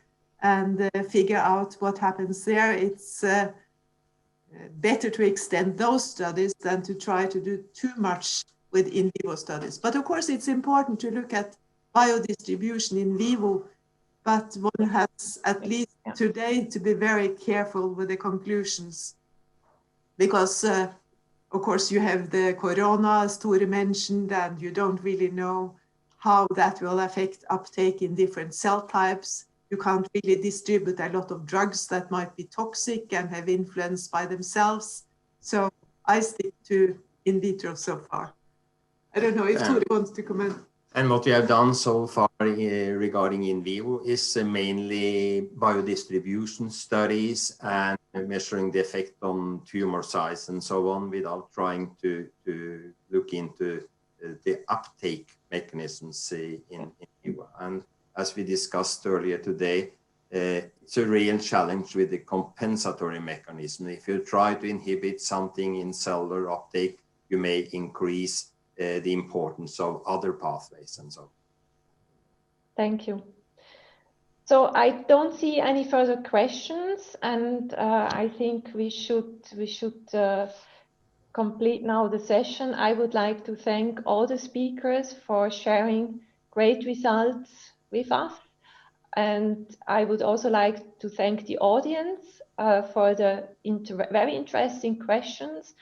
and figure out what happens there, it's better to extend those studies than to try to do too much with in vivo studies. But of course, it's important to look at biodistribution in vivo, but one has at least today to be very careful with the conclusions, because of course you have the corona, as Tore mentioned, and you don't really know how that will affect uptake in different cell types. You can't really distribute a lot of drugs that might be toxic and have influence by themselves. So I stick to in vitro so far. I don't know if Tore wants to comment. And what we have done so far regarding in vivo is mainly biodistribution studies and measuring the effect on tumor size and so on, without trying to look into the uptake mechanisms in vivo. And as we discussed earlier today, it's a real challenge with the compensatory mechanism. If you try to inhibit something in cellular uptake, you may increase the importance of other pathways and so on. Thank you. So I don't see any further questions, and I think we should complete now the session. I would like to thank all the speakers for sharing great results with us. And I would also like to thank the audience for the very interesting questions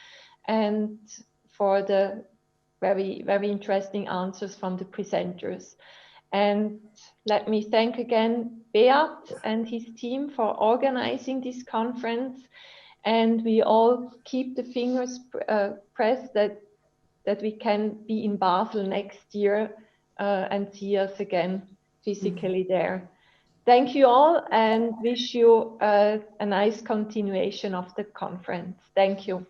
and for the very, very interesting answers from the presenters. And let me thank again Beat and his team for organizing this conference. And we all keep the fingers pressed that we can be in Basel next year and see us again physically there. Thank you all and wish you a nice continuation of the conference. Thank you.